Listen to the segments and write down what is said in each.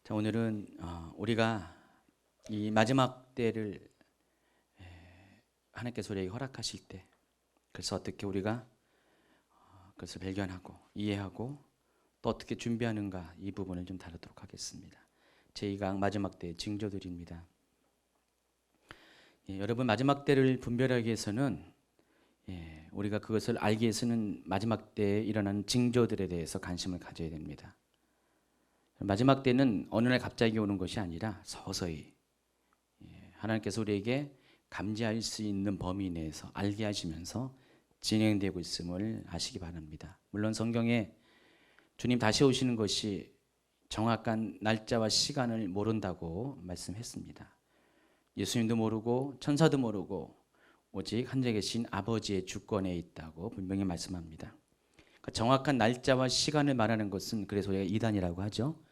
자, 오늘은 우리가 이 마지막 때를 하나님께서 우리에게 허락하실 때, 그래서 어떻게 우리가 그것을 발견하고 이해하고 또 어떻게 준비하는가, 이 부분을 좀 다루도록 하겠습니다. 제2강 마지막 때의 징조들입니다. 여러분, 마지막 때를 분별하기 위해서는 우리가 그것을 알기 위해서는 마지막 때에 일어나는 징조들에 대해서 관심을 가져야 됩니다. 마지막 때는 어느 날 갑자기 오는 것이 아니라 서서히 하나님께서 우리에게 감지할 수 있는 범위 내에서 알게 하시면서 진행되고 있음을 아시기 바랍니다. 물론 성경에 주님 다시 오시는 것이 정확한 날짜와 시간을 모른다고 말씀했습니다. 예수님도 모르고 천사도 모르고 오직 하늘에 계신 아버지의 주권에 있다고 분명히 말씀합니다. 그러니까 정확한 날짜와 시간을 말하는 것은 그래서 우리가 이단이라고 하죠.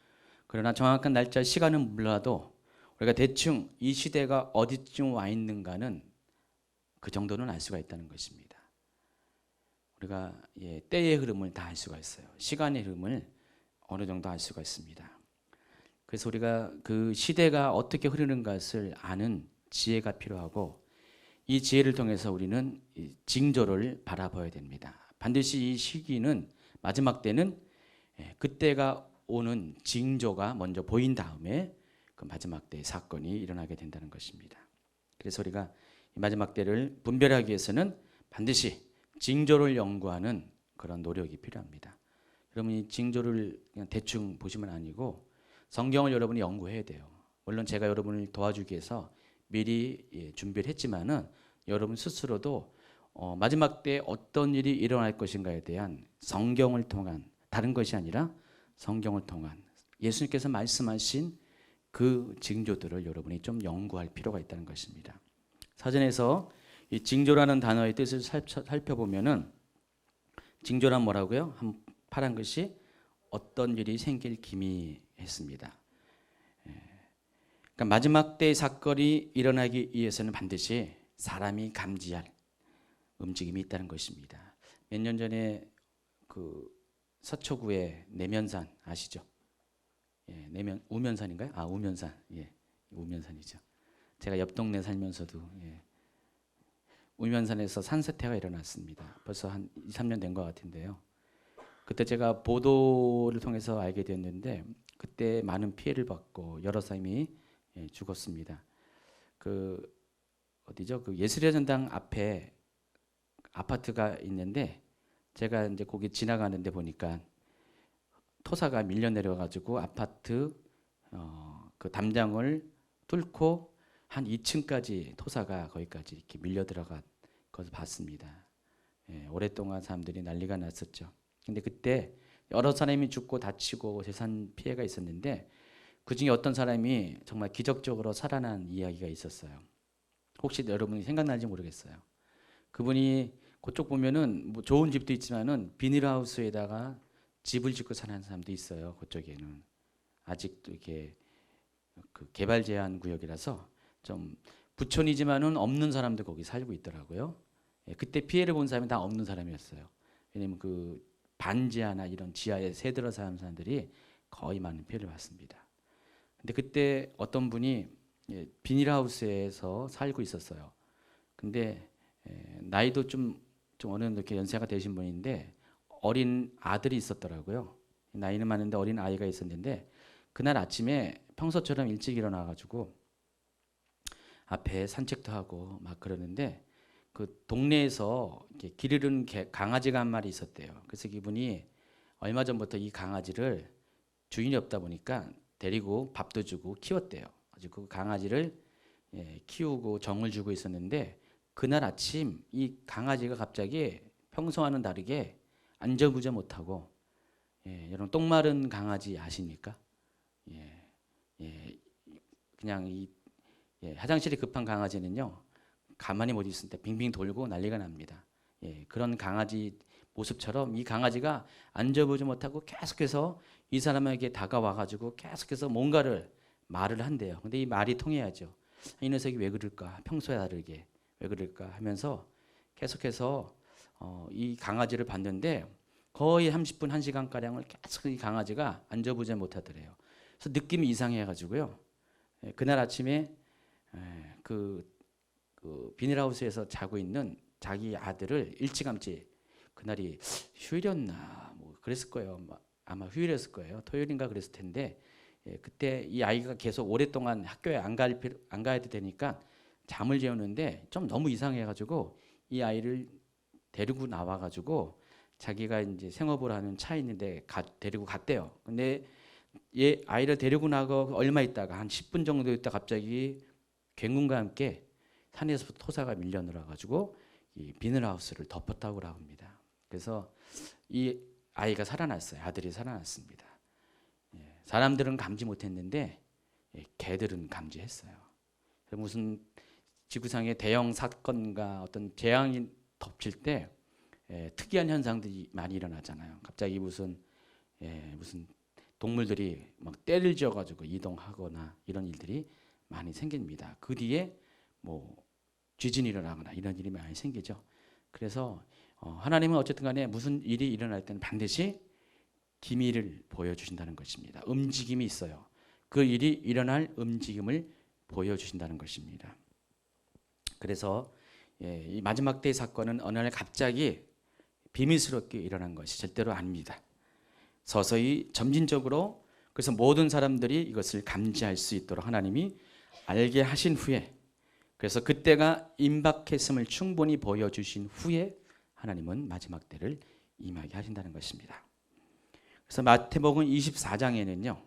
그러나 정확한 날짜 시간은 몰라도 우리가 대충 이 시대가 어디쯤 와 있는가는 그 정도는 알 수가 있다는 것입니다. 우리가 때의 흐름을 다 알 수가 있어요. 시간의 흐름을 어느 정도 알 수가 있습니다. 그래서 우리가 그 시대가 어떻게 흐르는 것을 아는 지혜가 필요하고, 이 지혜를 통해서 우리는 징조를 바라봐야 됩니다. 반드시 이 시기는, 마지막 때는 그때가 오는 징조가 먼저 보인 다음에 그 마지막 때의 사건이 일어나게 된다는 것입니다. 그래서 우리가 이 마지막 때를 분별하기 위해서는 반드시 징조를 연구하는 그런 노력이 필요합니다. 여러분, 이 징조를 그냥 대충 보시면 아니고 성경을 여러분이 연구해야 돼요. 물론 제가 여러분을 도와주기 위해서 미리 준비를 했지만은 여러분 스스로도 마지막 때 어떤 일이 일어날 것인가에 대한 성경을 통한, 다른 것이 아니라 성경을 통한 예수님께서 말씀하신 그 징조들을 여러분이 좀 연구할 필요가 있다는 것입니다. 사전에서 이 징조라는 단어의 뜻을 살펴보면은, 징조란 뭐라고요? 파란 것이 어떤 일이 생길 기미 했습니다. 그러니까 마지막 때의 사건이 일어나기 위해서는 반드시 사람이 감지할 움직임이 있다는 것입니다. 몇 년 전에 그 서초구의 내면산 아시죠? 우면산인가요? 우면산. 우면산이죠. 제가 옆 동네 살면서도 우면산에서 산사태가 일어났습니다. 벌써 한 2, 3년 된 것 같은데요. 그때 제가 보도를 통해서 알게 됐는데, 그때 많은 피해를 받고 여러 사람이 죽었습니다. 그 어디죠? 그 예술의 전당 앞에 아파트가 있는데, 제가 이제 거기 지나가는데 보니까 토사가 밀려 내려가지고 아파트 그 담장을 뚫고 한 2층까지 토사가 거기까지 이렇게 밀려 들어간 것을 봤습니다. 오랫동안 사람들이 난리가 났었죠. 근데 그때 여러 사람이 죽고 다치고 재산 피해가 있었는데, 그 중에 어떤 사람이 정말 기적적으로 살아난 이야기가 있었어요. 혹시 여러분이 생각날지 모르겠어요. 그분이 그쪽 보면은 뭐 좋은 집도 있지만은 비닐하우스에다가 집을 짓고 사는 사람도 있어요. 그쪽에는 아직도 이렇게 그 개발 제한 구역이라서 좀 부촌이지만은 없는 사람도 거기 살고 있더라고요. 그때 피해를 본 사람이 다 없는 사람이었어요. 왜냐면 그 반지하나 이런 지하에 새들어 사는 사람들이 거의 많은 피해를 봤습니다. 근데 그때 어떤 분이 비닐하우스에서 살고 있었어요. 근데 나이도 좀 어느 정도 이렇게 연세가 되신 분인데 어린 아들이 있었더라고요. 나이는 많은데 어린 아이가 있었는데, 그날 아침에 평소처럼 일찍 일어나가지고 앞에 산책도 하고 막 그러는데, 그 동네에서 이렇게 길 잃은 강아지가 한 마리 있었대요. 그래서 이분이 얼마 전부터 이 강아지를, 주인이 없다 보니까 데리고 밥도 주고 키웠대요. 아주 그 강아지를 키우고 정을 주고 있었는데, 그날 아침 이 강아지가 갑자기 평소와는 다르게 안절부절 못하고, 여러분 똥 마른 강아지 아십니까? 그냥 화장실이 급한 강아지는요, 가만히 못 있을 때 빙빙 돌고 난리가 납니다. 그런 강아지 모습처럼 이 강아지가 안절부절 못하고 계속해서 이 사람에게 다가와가지고 계속해서 뭔가를 말을 한대요. 근데 이 말이 통해야죠. 이 녀석이 왜 그럴까? 평소에 다르게 왜 그럴까 하면서 계속해서 이 강아지를 봤는데 거의 30분, 1시간가량을 계속 이 강아지가 안절부절 못하더래요. 그래서 느낌이 이상해가지고요. 그날 아침에 그 비닐하우스에서 자고 있는 자기 아들을 일찌감치, 그날이 휴일이었나 뭐 그랬을 거예요. 아마 휴일이었을 거예요. 토요일인가 그랬을 텐데 그때 이 아이가 계속 오랫동안 학교에 안 가야 되니까 잠을 재우는데 좀 너무 이상해가지고 이 아이를 데리고 나와가지고 자기가 이제 생업을 하는 차 있는데 데리고 갔대요. 근데 얘 아이를 데리고 나가 얼마 있다가 한 10분 정도 있다 갑자기 굉군과 함께 산에서부터 토사가 밀려 들어가지고 이 비닐하우스를 덮었다고 합니다. 그래서 이 아이가 살아났어요. 아들이 살아났습니다. 사람들은 감지 못했는데 개들은 감지했어요. 무슨 지구상의 대형 사건과 어떤 재앙이 덮칠 때 특이한 현상들이 많이 일어나잖아요. 갑자기 무슨 동물들이 막 떼를 지어가지고 이동하거나 이런 일들이 많이 생깁니다. 그 뒤에 뭐 지진이 일어나거나 이런 일이 많이 생기죠. 그래서 하나님은 어쨌든 간에 무슨 일이 일어날 때는 반드시 기미를 보여주신다는 것입니다. 움직임이 있어요. 그 일이 일어날 움직임을 보여주신다는 것입니다. 그래서 이 마지막 때의 사건은 어느 날 갑자기 비밀스럽게 일어난 것이 절대로 아닙니다. 서서히 점진적으로, 그래서 모든 사람들이 이것을 감지할 수 있도록 하나님이 알게 하신 후에, 그래서 그때가 임박했음을 충분히 보여주신 후에 하나님은 마지막 때를 임하게 하신다는 것입니다. 그래서 마태복음 24장에는요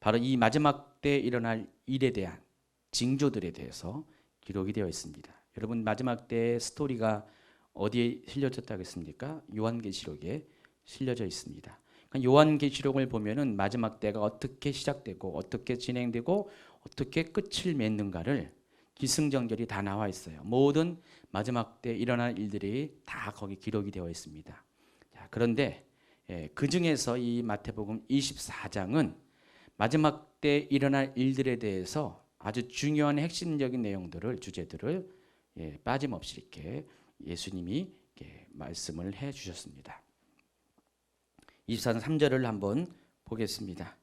바로 이 마지막 때 일어날 일에 대한 징조들에 대해서 기록이 되어 있습니다. 여러분, 마지막 때의 스토리가 어디에 실려졌다고 했습니까? 요한계시록에 실려져 있습니다. 그러니까 요한계시록을 보면은 마지막 때가 어떻게 시작되고 어떻게 진행되고 어떻게 끝을 맺는가를 기승전결이 다 나와 있어요. 모든 마지막 때 일어날 일들이 다 거기 기록이 되어 있습니다. 자, 그런데 그 중에서 이 마태복음 24장은 마지막 때 일어날 일들에 대해서 아주 중요한 핵심적인 내용들을, 주제들을 빠짐없이 이렇게 예수님이 이렇게 말씀을 해 주셨습니다. 24장 3절을 한번 보겠습니다.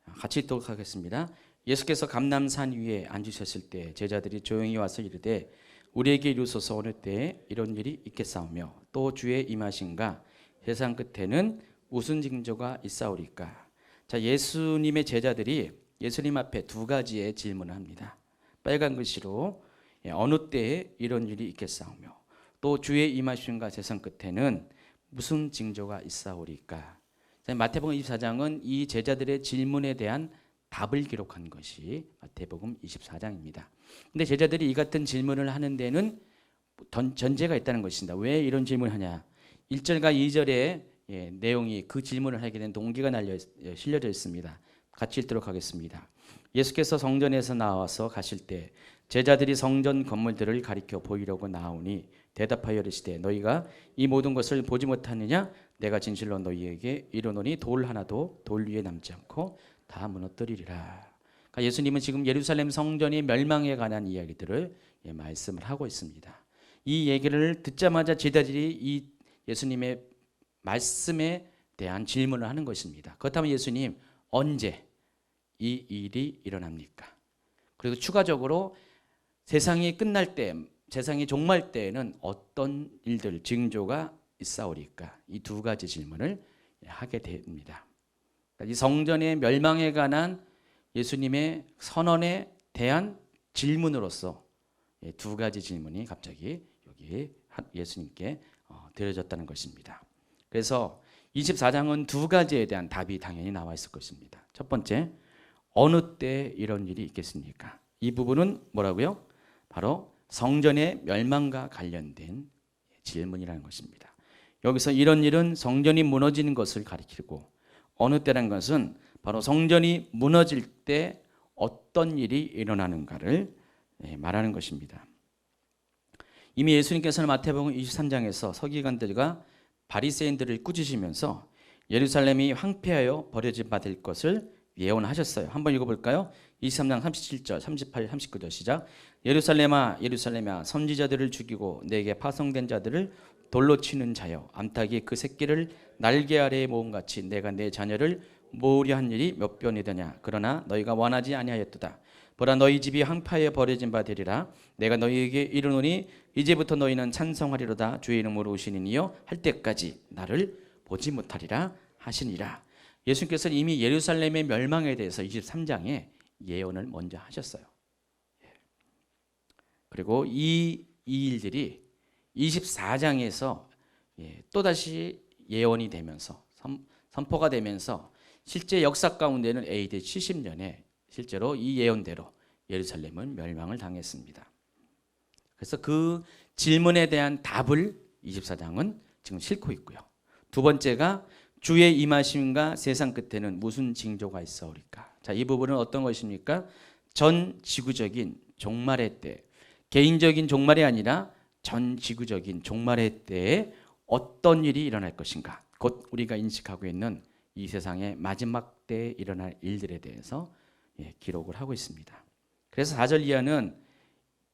같이 읽도록 하겠습니다. 예수께서 감람산 위에 앉으셨을 때 제자들이 조용히 와서 이르되 우리에게 이루소서 어느 때에 이런 일이 있겠사오며 또 주의 임하신가 세상 끝에는 무슨 징조가 있사오리까. 자, 예수님의 제자들이 예수님 앞에 두 가지의 질문을 합니다. 빨간 글씨로 어느 때에 이런 일이 있겠사오며 또 주의 임하신가 세상 끝에는 무슨 징조가 있사오리까. 자, 마태복음 24장은 이 제자들의 질문에 대한 답을 기록한 것이 마태복음 24장입니다. 근데 제자들이 이 같은 질문을 하는 데는 전제가 있다는 것입니다. 왜 이런 질문을 하냐. 1절과 2절의 내용이 그 질문을 하게 된 동기가 실려져 있습니다. 같이 읽도록 하겠습니다. 예수께서 성전에서 나와서 가실 때 제자들이 성전 건물들을 가리켜 보이려고 나오니 대답하여 이르시되 너희가 이 모든 것을 보지 못하느냐. 내가 진실로 너희에게 이르노니 돌 하나도 돌 위에 남지 않고 다 무너뜨리리라. 그러니까 예수님은 지금 예루살렘 성전이 멸망에 관한 이야기들을 말씀을 하고 있습니다. 이 얘기를 듣자마자 제자들이 이 예수님의 말씀에 대한 질문을 하는 것입니다. 그렇다면 예수님, 언제 이 일이 일어납니까? 그리고 추가적으로 세상이 끝날 때, 세상이 종말 때에는 어떤 일들, 징조가 있사오리까? 이 두 가지 질문을 하게 됩니다. 이 성전의 멸망에 관한 예수님의 선언에 대한 질문으로서 두 가지 질문이 갑자기 여기 예수님께 드려졌다는 것입니다. 그래서 24장은 두 가지에 대한 답이 당연히 나와 있을 것입니다. 첫 번째, 어느 때 이런 일이 있겠습니까? 이 부분은 뭐라고요? 바로 성전의 멸망과 관련된 질문이라는 것입니다. 여기서 이런 일은 성전이 무너지는 것을 가리키고 어느 때라는 것은 바로 성전이 무너질 때 어떤 일이 일어나는가를 말하는 것입니다. 이미 예수님께서는 마태복음 23장에서 서기관들과 바리새인들을 꾸짖으면서 예루살렘이 황폐하여 버려진 바 될 것을 예언하셨어요. 한번 읽어볼까요? 23장 37절, 38, 39절 시작. 예루살렘아 예루살렘아 선지자들을 죽이고 내게 파송된 자들을 돌로 치는 자여 암탉이 그 새끼를 날개 아래에 모음같이 내가 내 자녀를 모으려 한 일이 몇 번이 되냐. 그러나 너희가 원하지 아니하였도다. 보라, 너희 집이 황파에 버려진 바 되리라. 내가 너희에게 이르노니 이제부터 너희는 찬송하리로다. 주의 이름으로 오시는 이여 할 때까지 나를 보지 못하리라 하시니라. 예수님께서는 이미 예루살렘의 멸망에 대해서 23장에 예언을 먼저 하셨어요. 그리고 이 일들이 24장에서 또다시 예언이 되면서 선포가 되면서 실제 역사 가운데는 AD 70년에 실제로 이 예언대로 예루살렘은 멸망을 당했습니다. 그래서 그 질문에 대한 답을 24장은 지금 싣고 있고요. 두 번째가 주의 임하심과 세상 끝에는 무슨 징조가 있어오리까. 자, 이 부분은 어떤 것입니까? 전 지구적인 종말의 때, 개인적인 종말이 아니라 전 지구적인 종말의 때에 어떤 일이 일어날 것인가. 곧 우리가 인식하고 있는 이 세상의 마지막 때에 일어날 일들에 대해서 기록을 하고 있습니다. 그래서 4절 이하는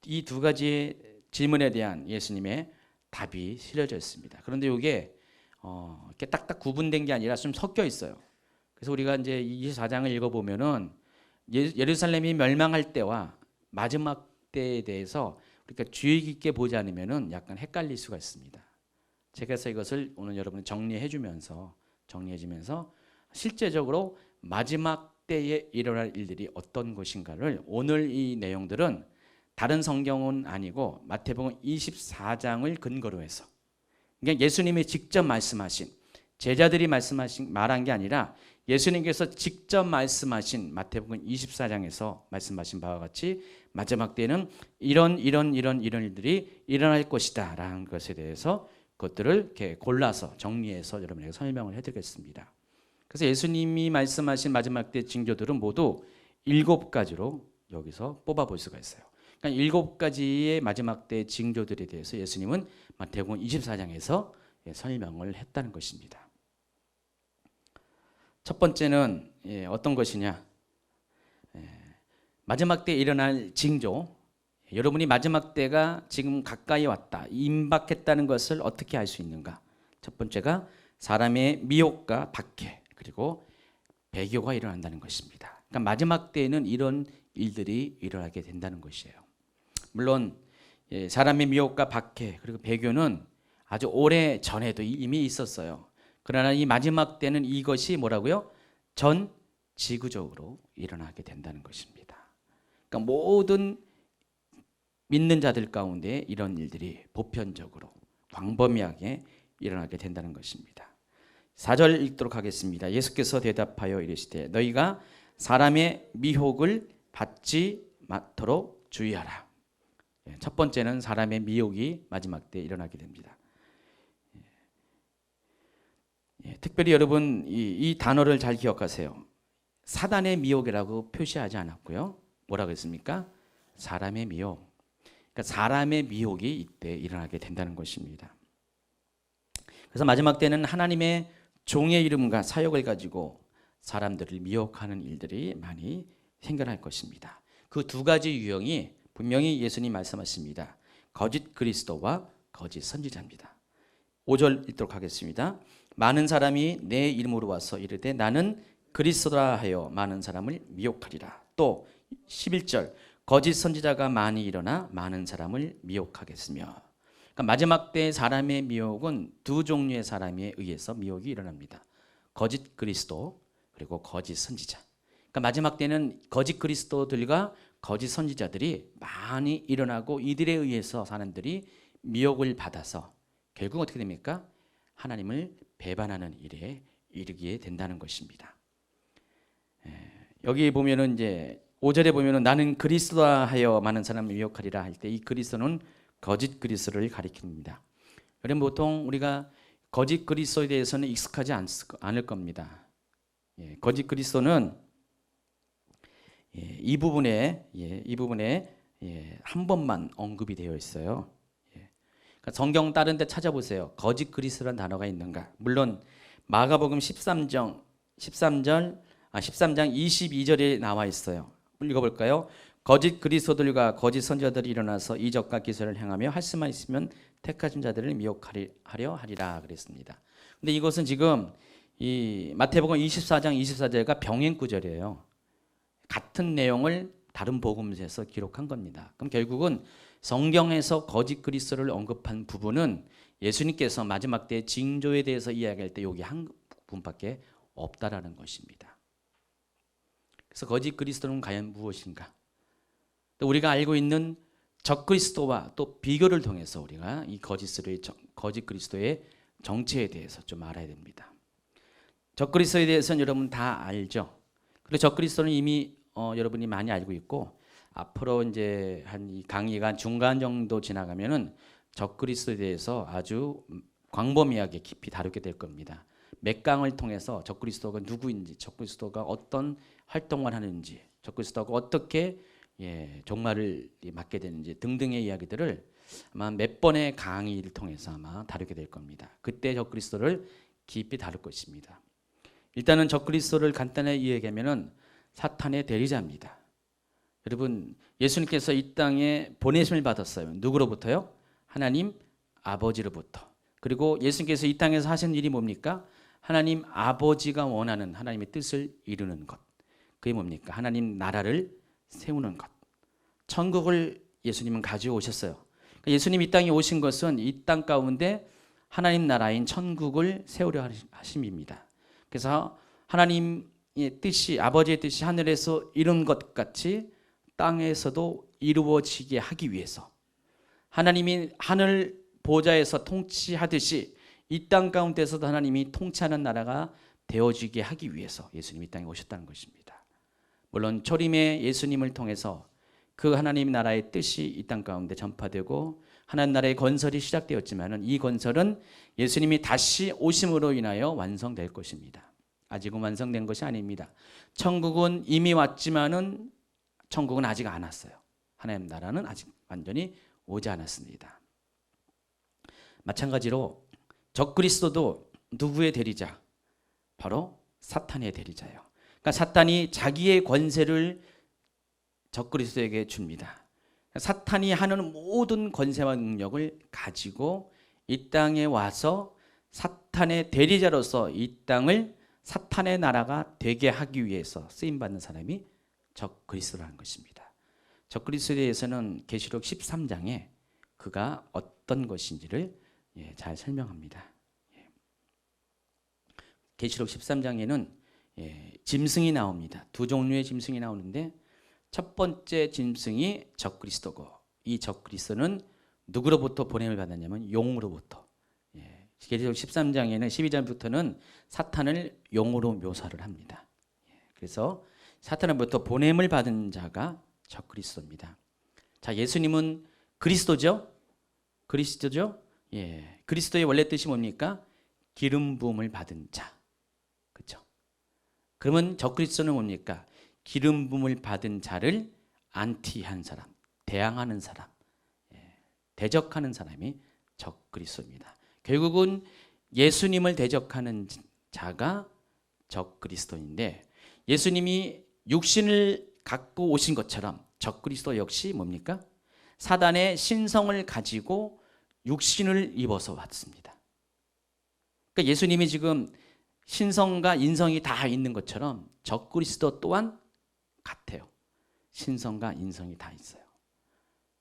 이 두 가지 질문에 대한 예수님의 답이 실려져 있습니다. 그런데 이게 이렇게 딱딱 구분된 게 아니라 좀 섞여 있어요. 그래서 우리가 이제 24장을 읽어보면은 예루살렘이 멸망할 때와 마지막 때에 대해서 우리가 주의 깊게 보지 않으면은 약간 헷갈릴 수가 있습니다. 제가 이것을 오늘 여러분 정리해주면서 실제적으로 마지막 때에 일어날 일들이 어떤 것인가를 오늘 이 내용들은 다른 성경은 아니고 마태복음 24장을 근거로 해서, 그러니까 예수님이 직접 말씀하신, 제자들이 말한 게 아니라 예수님께서 직접 말씀하신 마태복음 24장에서 말씀하신 바와 같이 마지막 때는 이런 일들이 일어날 것이다 라는 것에 대해서 그것들을 이렇게 골라서 정리해서 여러분에게 설명을 해드리겠습니다. 그래서 예수님이 말씀하신 마지막 때 징조들은 모두 7가지로 여기서 뽑아볼 수가 있어요. 그러니까 7가지의 마지막 때 징조들에 대해서 예수님은 마태복음 24장에서 설명을 했다는 것입니다. 첫 번째는 어떤 것이냐? 마지막 때 일어날 징조. 여러분이 마지막 때가 지금 가까이 왔다, 임박했다는 것을 어떻게 알 수 있는가? 첫 번째가 사람의 미혹과 박해, 그리고 배교가 일어난다는 것입니다. 그러니까 마지막 때에는 이런 일들이 일어나게 된다는 것이에요. 물론 사람의 미혹과 박해 그리고 배교는 아주 오래 전에도 이미 있었어요. 그러나 이 마지막 때는 이것이 뭐라고요? 전 지구적으로 일어나게 된다는 것입니다. 그러니까 모든 믿는 자들 가운데 이런 일들이 보편적으로 광범위하게 일어나게 된다는 것입니다. 4절 읽도록 하겠습니다. 예수께서 대답하여 이르시되 너희가 사람의 미혹을 받지 않도록 주의하라. 첫 번째는 사람의 미혹이 마지막 때 일어나게 됩니다. 특별히 여러분 이 단어를 잘 기억하세요. 사단의 미혹이라고 표시하지 않았고요. 뭐라고 했습니까? 사람의 미혹. 그러니까 사람의 미혹이 이때 일어나게 된다는 것입니다. 그래서 마지막 때는 하나님의 종의 이름과 사역을 가지고 사람들을 미혹하는 일들이 많이 생겨날 것입니다. 그 두 가지 유형이 분명히 예수님 말씀하십니다. 거짓 그리스도와 거짓 선지자입니다. 5절 읽도록 하겠습니다. 많은 사람이 내 이름으로 와서 이르되 나는 그리스도라 하여 많은 사람을 미혹하리라. 또 11절 거짓 선지자가 많이 일어나 많은 사람을 미혹하겠으며. 그러니까 마지막 때 사람의 미혹은 두 종류의 사람에 의해서 미혹이 일어납니다. 거짓 그리스도 그리고 거짓 선지자. 그러니까 마지막 때는 거짓 그리스도들과 거짓 선지자들이 많이 일어나고 이들에 의해서 사람들이 미혹을 받아서 결국 어떻게 됩니까? 하나님을 배반하는 일에 이르게 된다는 것입니다. 여기 보면은 이제 5절에 보면은 나는 그리스도라 하여 많은 사람을 미혹하리라 할 때 이 그리스도는 거짓 그리스도를 가리킵니다. 여러분 보통 우리가 거짓 그리스도에 대해서는 익숙하지 않을 겁니다. 거짓 그리스도는 이 부분에 한 번만 언급이 되어 있어요. 그러니까 성경 다른 데 찾아보세요. 거짓 그리스도라는 단어가 있는가? 물론 마가복음 13장 22절에 나와 있어요. 읽어볼까요? 거짓 그리스도들과 거짓 선지자들이 일어나서 이적과 기사를 행하며 할 수만 있으면 택하신 자들을 미혹하려 하리라 그랬습니다. 근데 이것은 지금 이 마태복음 24장 24절가 병행 구절이에요. 같은 내용을 다른 복음서에서 기록한 겁니다. 그럼 결국은 성경에서 거짓 그리스도를 언급한 부분은 예수님께서 마지막 때 징조에 대해서 이야기할 때 여기 한 부분밖에 없다라는 것입니다. 그래서 거짓 그리스도는 과연 무엇인가? 또 우리가 알고 있는 적그리스도와 또 비교를 통해서 우리가 이 거짓 그리스도의 정체에 대해서 좀 알아야 됩니다. 적그리스도에 대해서는 여러분 다 알죠. 그리고 적그리스도는 이미 여러분이 많이 알고 있고 앞으로 이제 한 이 강의가 중간 정도 지나가면은 적그리스도에 대해서 아주 광범위하게 깊이 다루게 될 겁니다. 몇 강을 통해서 적그리스도가 누구인지, 적그리스도가 어떤 활동을 하는지, 적그리스도가 어떻게 종말을 맞게 되는지 등등의 이야기들을 아마 몇 번의 강의를 통해서 아마 다루게 될 겁니다. 그때 적그리스도를 깊이 다룰 것입니다. 일단은 적그리스도를 간단하게 이야기하면은 사탄의 대리자입니다. 여러분, 예수님께서 이 땅에 보내심을 받았어요. 누구로부터요? 하나님 아버지로부터. 그리고 예수님께서 이 땅에서 하신 일이 뭡니까? 하나님 아버지가 원하는 하나님의 뜻을 이루는 것. 그게 뭡니까? 하나님 나라를 세우는 것. 천국을 예수님은 가지고 오셨어요. 그러니까 예수님 이 땅에 오신 것은 이 땅 가운데 하나님 나라인 천국을 세우려 하심입니다. 그래서 하나님의 뜻이, 아버지의 뜻이 하늘에서 이룬 것 같이 땅에서도 이루어지게 하기 위해서, 하나님이 하늘 보좌에서 통치하듯이 이 땅 가운데서도 하나님이 통치하는 나라가 되어지게 하기 위해서 예수님이 이 땅에 오셨다는 것입니다. 물론 초림의 예수님을 통해서 그 하나님 나라의 뜻이 이 땅 가운데 전파되고 하나님 나라의 건설이 시작되었지만 이 건설은 예수님이 다시 오심으로 인하여 완성될 것입니다. 아직은 완성된 것이 아닙니다. 천국은 이미 왔지만은 천국은 아직 안 왔어요. 하나님 나라는 아직 완전히 오지 않았습니다. 마찬가지로 적그리스도도 누구의 대리자? 바로 사탄의 대리자예요. 그러니까 사탄이 자기의 권세를 적그리스도에게 줍니다. 사탄이 하는 모든 권세와 능력을 가지고 이 땅에 와서 사탄의 대리자로서 이 땅을 사탄의 나라가 되게 하기 위해서 쓰임받는 사람이 적그리스도라는 것입니다. 적그리스도에 대해서는 계시록 13장에 그가 어떤 것인지를 잘 설명합니다. 계시록 13장에는 짐승이 나옵니다. 두 종류의 짐승이 나오는데 첫 번째 짐승이 적그리스도고, 이 적그리스도는 누구로부터 보냄을 받았냐면 용으로부터. 계시록 13장에는 12절부터는 사탄을 용으로 묘사를 합니다. 그래서 사탄으로부터 보냄을 받은 자가 적그리스도입니다. 자, 예수님은 그리스도죠? 그리스도죠? 그리스도의 원래 뜻이 뭡니까? 기름 부음을 받은 자. 그렇죠? 그러면 적그리스도는 뭡니까? 기름 부음을 받은 자를 안티한 사람, 대항하는 사람, 대적하는 사람이 적그리스도입니다. 결국은 예수님을 대적하는 자가 적그리스도인데, 예수님이 육신을 갖고 오신 것처럼 적그리스도 역시 뭡니까? 사단의 신성을 가지고 육신을 입어서 왔습니다. 그러니까 예수님이 지금 신성과 인성이 다 있는 것처럼 적그리스도 또한 같아요. 신성과 인성이 다 있어요.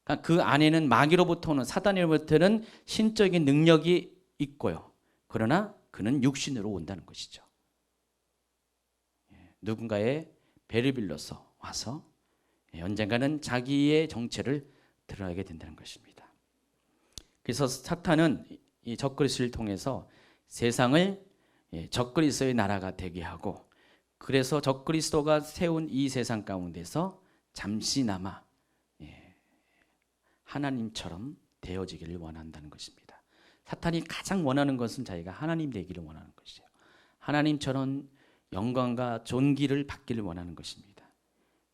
그러니까 그 안에는 마귀로부터는, 사단으로부터는 신적인 능력이 있고요. 그러나 그는 육신으로 온다는 것이죠. 누군가의 배를 빌려서 와서 언젠가는 자기의 정체를 드러내게 된다는 것입니다. 그래서 사탄은 이 적그리스도를 통해서 세상을 적그리스도의 나라가 되게 하고, 그래서 적그리스도가 세운 이 세상 가운데서 잠시나마 하나님처럼 되어지기를 원한다는 것입니다. 사탄이 가장 원하는 것은 자기가 하나님 되기를 원하는 것이에요. 하나님처럼 영광과 존귀를 받기를 원하는 것입니다.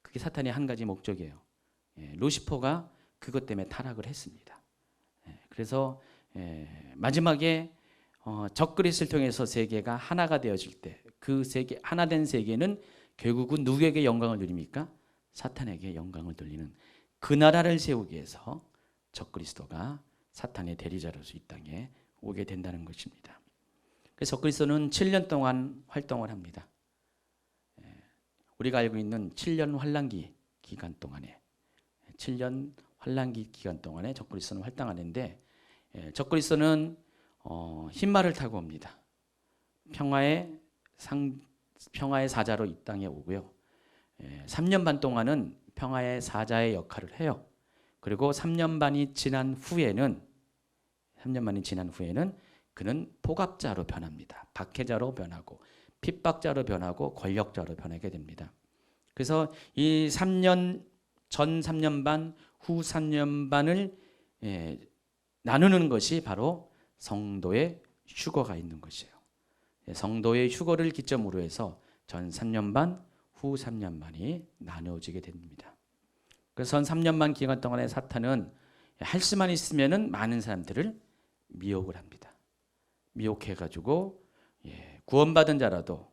그게 사탄의 한 가지 목적이에요. 루시퍼가 그것 때문에 타락을 했습니다. 그래서 마지막에 적그리스도를 통해서 세계가 하나가 되어질 때, 그 세계, 하나 된 세계는 결국은 누구에게 영광을 누립니까? 사탄에게 영광을 돌리는 그 나라를 세우기 위해서 적그리스도가 사탄의 대리자로서 이 땅에 오게 된다는 것입니다. 그래서 적그리스도는 7년 동안 활동을 합니다. 우리가 알고 있는 7년 환란기 기간 동안에 7년 환란기 기간 동안에 적그리스도는 활동하는데 적그리스도는 흰말을 타고 옵니다. 평화의 사자로 이 땅에 오고요. 3년 반 동안은 평화의 사자의 역할을 해요. 그리고 3년 반이 지난 후에는 그는 포갑자로 변합니다. 박해자로 변하고 핍박자로 변하고 권력자로 변하게 됩니다. 그래서 이 3년 전 3년 반, 후 3년 반을 나누는 것이 바로 성도의 휴거가 있는 것이에요. 성도의 휴거를 기점으로 해서 전 3년 반, 후 3년 반이 나누어지게 됩니다. 그래서 전 3년 반 기간 동안에 사탄은 할 수만 있으면은 많은 사람들을 미혹을 합니다. 미혹해가지고 구원받은 자라도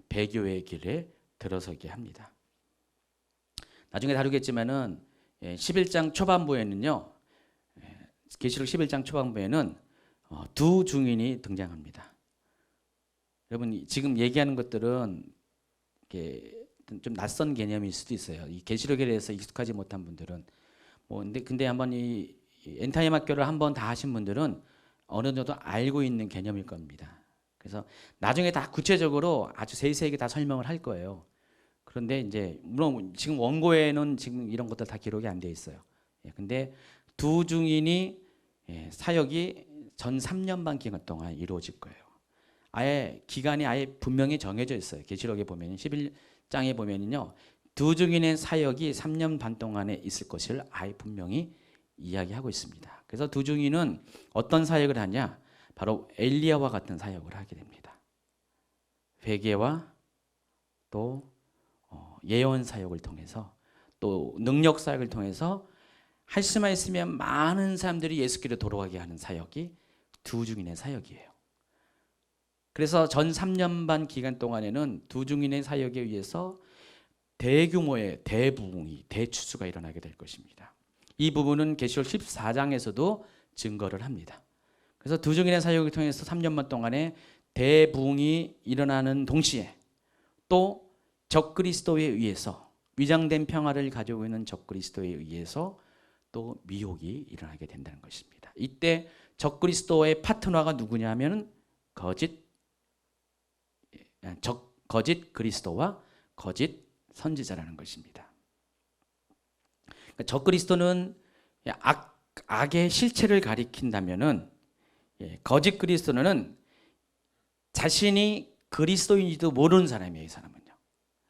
배교의 길에 들어서게 합니다. 나중에 다루겠지만은 11장 초반부에는요, 계시록 11장 초반부에는 두 증인이 등장합니다. 여러분 지금 얘기하는 것들은 좀 낯선 개념일 수도 있어요. 이 계시록에 대해서 익숙하지 못한 분들은 근데 한번 이 엔타임 학교를 한번 다 하신 분들은 어느 정도 알고 있는 개념일 겁니다. 그래서 나중에 다 구체적으로 아주 세세하게 다 설명을 할 거예요. 그런데 이제 물론 지금 원고에는 지금 이런 것들 다 기록이 안 돼 있어요. 근데 두 증인이 사역이 전 3년 반 기간 동안 이루어질 거예요. 아예 기간이 아예 분명히 정해져 있어요. 계시록에 보면 11장에 보면은요. 두 증인의 사역이 3년 반 동안에 있을 것을 아예 분명히 이야기하고 있습니다. 그래서 두 증인은 어떤 사역을 하냐? 바로 엘리야와 같은 사역을 하게 됩니다. 회개와 또 예언 사역을 통해서 또 능력 사역을 통해서 할 수만 있으면 많은 사람들이 예수께로 돌아가게 하는 사역이 두 증인의 사역이에요. 그래서 전 3년 반 기간 동안에는 두 증인의 사역에 의해서 대규모의 대부흥이 대추수가 일어나게 될 것입니다. 이 부분은 계시록 14장에서도 증거를 합니다. 그래서 두 증인의 사역을 통해서 3년 반 동안에 대부흥이 일어나는 동시에 또 적그리스도에 의해서 위장된 평화를 가지고 있는 적그리스도에 의해서 또 미혹이 일어나게 된다는 것입니다. 이때 적그리스도의 파트너가 누구냐면 거짓 그리스도와 거짓 선지자라는 것입니다. 그러니까 적그리스도는 악의 실체를 가리킨다면은 거짓 그리스도는 자신이 그리스도인지도 모르는 사람이에요. 이 사람은요.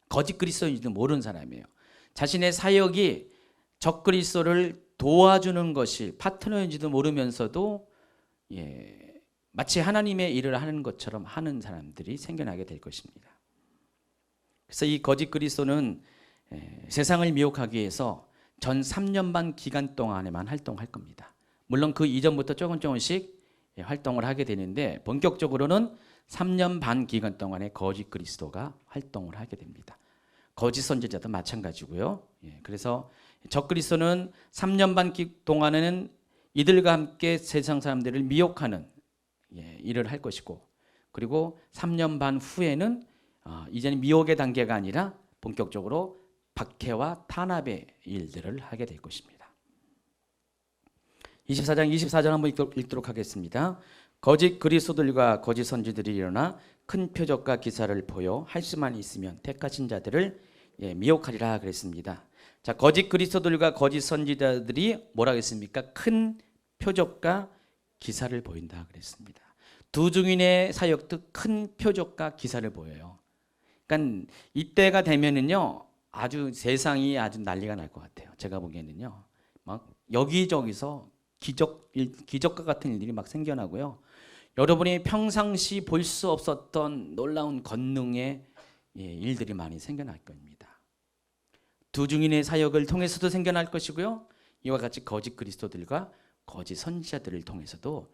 거짓 그리스도인지도 모르는 사람이에요. 자신의 사역이 적그리스도를 도와주는 것이 파트너인지도 모르면서도 마치 하나님의 일을 하는 것처럼 하는 사람들이 생겨나게 될 것입니다. 그래서 이 거짓 그리스도는 세상을 미혹하기 위해서 전 3년 반 기간 동안에만 활동할 겁니다. 물론 그 이전부터 조금씩 활동을 하게 되는데 본격적으로는 3년 반 기간 동안에 거짓 그리스도가 활동을 하게 됩니다. 거짓 선지자도 마찬가지고요. 그래서 적그리스도는 3년 반 동안에는 이들과 함께 세상 사람들을 미혹하는 일을 할 것이고, 그리고 3년 반 후에는 이제는 미혹의 단계가 아니라 본격적으로 박해와 탄압의 일들을 하게 될 것입니다. 24장 한번 읽도록 하겠습니다. 거짓 그리스도들과 거짓 선지들이 일어나 큰 표적과 기사를 보여 할 수만 있으면 택하신 자들을 미혹하리라 그랬습니다. 자, 거짓 그리스도들과 거짓 선지자들이 뭐라 그랬습니까? 큰 표적과 기사를 보인다 그랬습니다. 두 증인의 사역도 큰 표적과 기사를 보여요. 그러니까 이때가 되면은요, 아주 세상이 아주 난리가 날 것 같아요. 제가 보기에는요, 막 여기저기서 기적과 같은 일들이 막 생겨나고요. 여러분이 평상시 볼 수 없었던 놀라운 권능의 일들이 많이 생겨날 겁니다. 두 증인의 사역을 통해서도 생겨날 것이고요. 이와 같이 거짓 그리스도들과 거짓 선지자들을 통해서도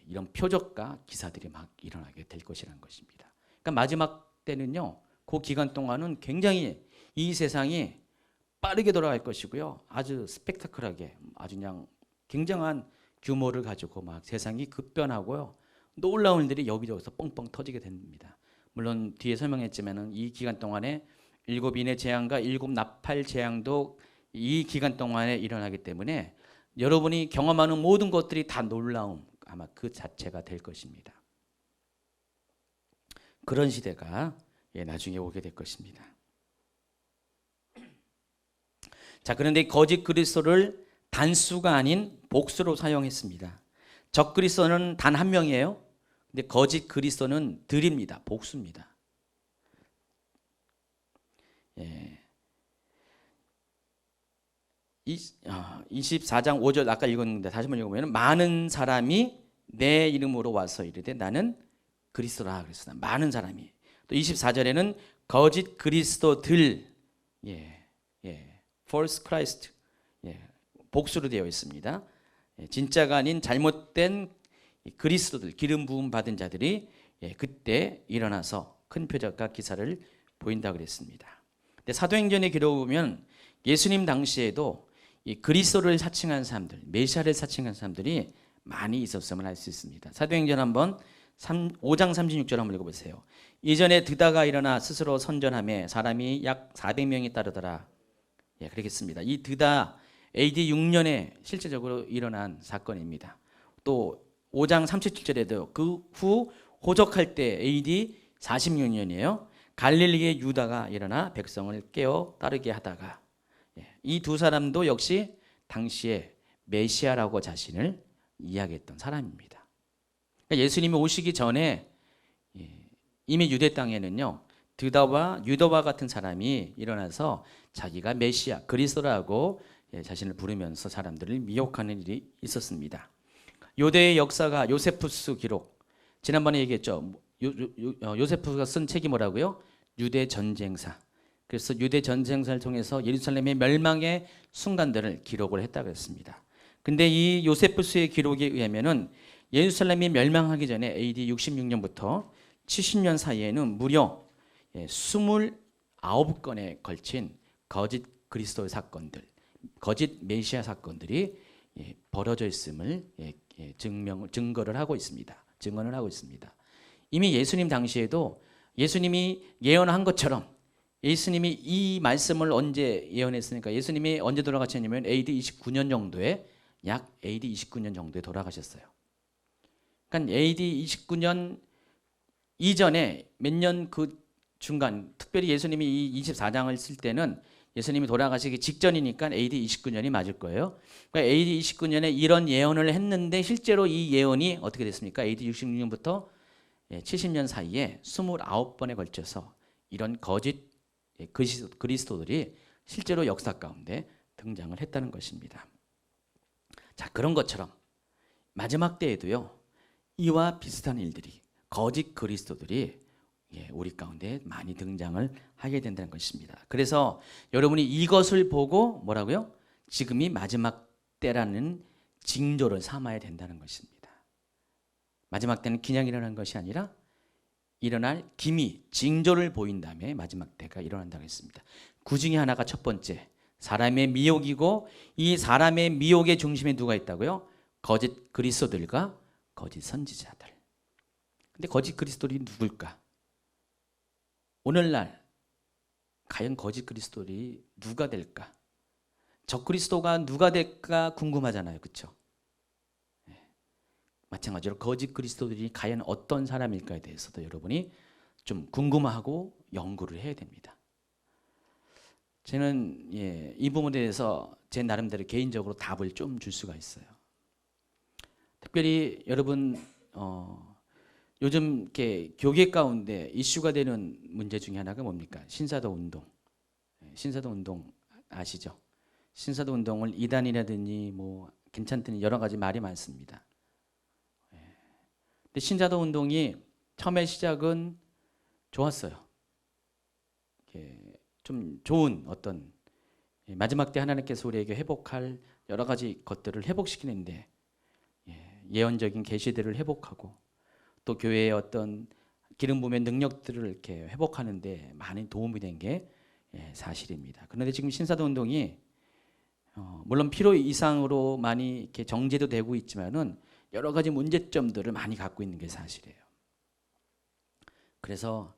이런 표적과 기사들이 막 일어나게 될 것이라는 것입니다. 그러니까 마지막 때는요, 그 기간 동안은 굉장히 이 세상이 빠르게 돌아갈 것이고요. 아주 스펙타클하게, 아주 그냥 굉장한 규모를 가지고 막 세상이 급변하고요. 놀라운 일들이 여기저기서 뻥뻥 터지게 됩니다. 물론 뒤에 설명했지만은 이 기간 동안에 7인의 재앙과 7 나팔 재앙도 이 기간 동안에 일어나기 때문에 여러분이 경험하는 모든 것들이 다 놀라움, 아마 그 자체가 될 것입니다. 그런 시대가 나중에 오게 될 것입니다. 자, 그런데 거짓 그리스도를 단수가 아닌 복수로 사용했습니다. 적 그리스도는 단 한 명이에요. 근데 거짓 그리스도는 들입니다. 복수입니다. 24장 5절 아까 읽었는데 다시 한번 읽어보면 많은 사람이 내 이름으로 와서 이르되 나는 그리스도라 그랬습니다. 많은 사람이. 또 24절에는 거짓 그리스도들, false Christ, 복수로 되어 있습니다. 진짜가 아닌 잘못된 그리스도들, 기름 부음 받은 자들이 그때 일어나서 큰 표적과 기사를 보인다 그랬습니다. 근데 사도행전의 기록을 보면 예수님 당시에도 이 그리스도를 사칭한 사람들, 메시아를 사칭한 사람들이 많이 있었음을 알 수 있습니다. 사도행전 한번 5장 36절 한번 읽어보세요. 이전에 드다가 일어나 스스로 선전하며 사람이 약 400명이 따르더라. 그렇겠습니다. 이 드다 AD 6년에 실제적으로 일어난 사건입니다. 또 5장 37절에도 그 후 호적할 때 AD 46년이에요. 갈릴리의 유다가 일어나 백성을 깨어 따르게 하다가 이 두 사람도 역시 당시에 메시아라고 자신을 이야기했던 사람입니다. 그러니까 예수님이 오시기 전에 이미 유대 땅에는요 드다와 유다와 같은 사람이 일어나서 자기가 메시아 그리스도라고 자신을 부르면서 사람들을 미혹하는 일이 있었습니다. 유대의 역사가 요세푸스 기록, 지난번에 얘기했죠. 요세푸스가 쓴 책이 뭐라고요? 유대 전쟁사. 그래서 유대 전쟁사를 통해서 예루살렘의 멸망의 순간들을 기록을 했다고 했습니다. 근데 이 요세푸스의 기록에 의하면은 예루살렘이 멸망하기 전에 AD 66년부터 70년 사이에는 무려 29건에 걸친 거짓 그리스도 사건들, 거짓 메시아 사건들이 벌어져 있음을 증거를 하고 있습니다. 증언을 하고 있습니다. 이미 예수님 당시에도 예수님이 예언한 것처럼 예수님이 이 말씀을 언제 예언했으니까 예수님이 언제 돌아가셨냐면 AD 29년 정도에 약 AD 29년 정도에 돌아가셨어요. 그러니까 AD 29년 이전에 몇 년 그 중간, 특별히 예수님이 이 24장을 쓸 때는 예수님이 돌아가시기 직전이니까 AD 29년이 맞을 거예요. 그러니까 AD 29년에 이런 예언을 했는데 실제로 이 예언이 어떻게 됐습니까? AD 66년부터 70년 사이에 29번에 걸쳐서 이런 거짓 그리스도들이 실제로 역사 가운데 등장을 했다는 것입니다. 자, 그런 것처럼 마지막 때에도요 이와 비슷한 일들이 거짓 그리스도들이 우리 가운데 많이 등장을 하게 된다는 것입니다. 그래서 여러분이 이것을 보고 뭐라고요? 지금이 마지막 때라는 징조를 삼아야 된다는 것입니다. 마지막 때는 그냥 일어난 것이 아니라 일어날 기미, 징조를 보인 다음에 마지막 때가 일어난다고 했습니다. 그 중에 하나가 첫 번째, 사람의 미혹이고 이 사람의 미혹의 중심에 누가 있다고요? 거짓 그리스도들과 거짓 선지자들. 근데 거짓 그리스도들이 누굴까? 오늘날 과연 거짓 그리스도들이 누가 될까? 적 그리스도가 누가 될까 궁금하잖아요. 그렇죠? 마찬가지로 거짓 그리스도들이 과연 어떤 사람일까에 대해서도 여러분이 좀 궁금하고 연구를 해야 됩니다. 저는 이 부분에 대해서 제 나름대로 개인적으로 답을 좀 줄 수가 있어요. 특별히 여러분 요즘 이렇게 교계 가운데 이슈가 되는 문제 중에 하나가 뭡니까? 신사도 운동. 신사도 운동 아시죠? 신사도 운동을 이단이라든지 뭐 괜찮더니 여러 가지 말이 많습니다. 근데 신사도 운동이 처음에 시작은 좋았어요. 좀 좋은 어떤 마지막 때 하나님께서 우리에게 회복할 여러 가지 것들을 회복시키는데 예언적인 계시들을 회복하고 또 교회의 어떤 기름 부음의 능력들을 이렇게 회복하는데 많은 도움이 된 게 사실입니다. 그런데 지금 신사도 운동이 물론 필요 이상으로 많이 이렇게 정제도 되고 있지만은 여러 가지 문제점들을 많이 갖고 있는 게 사실이에요. 그래서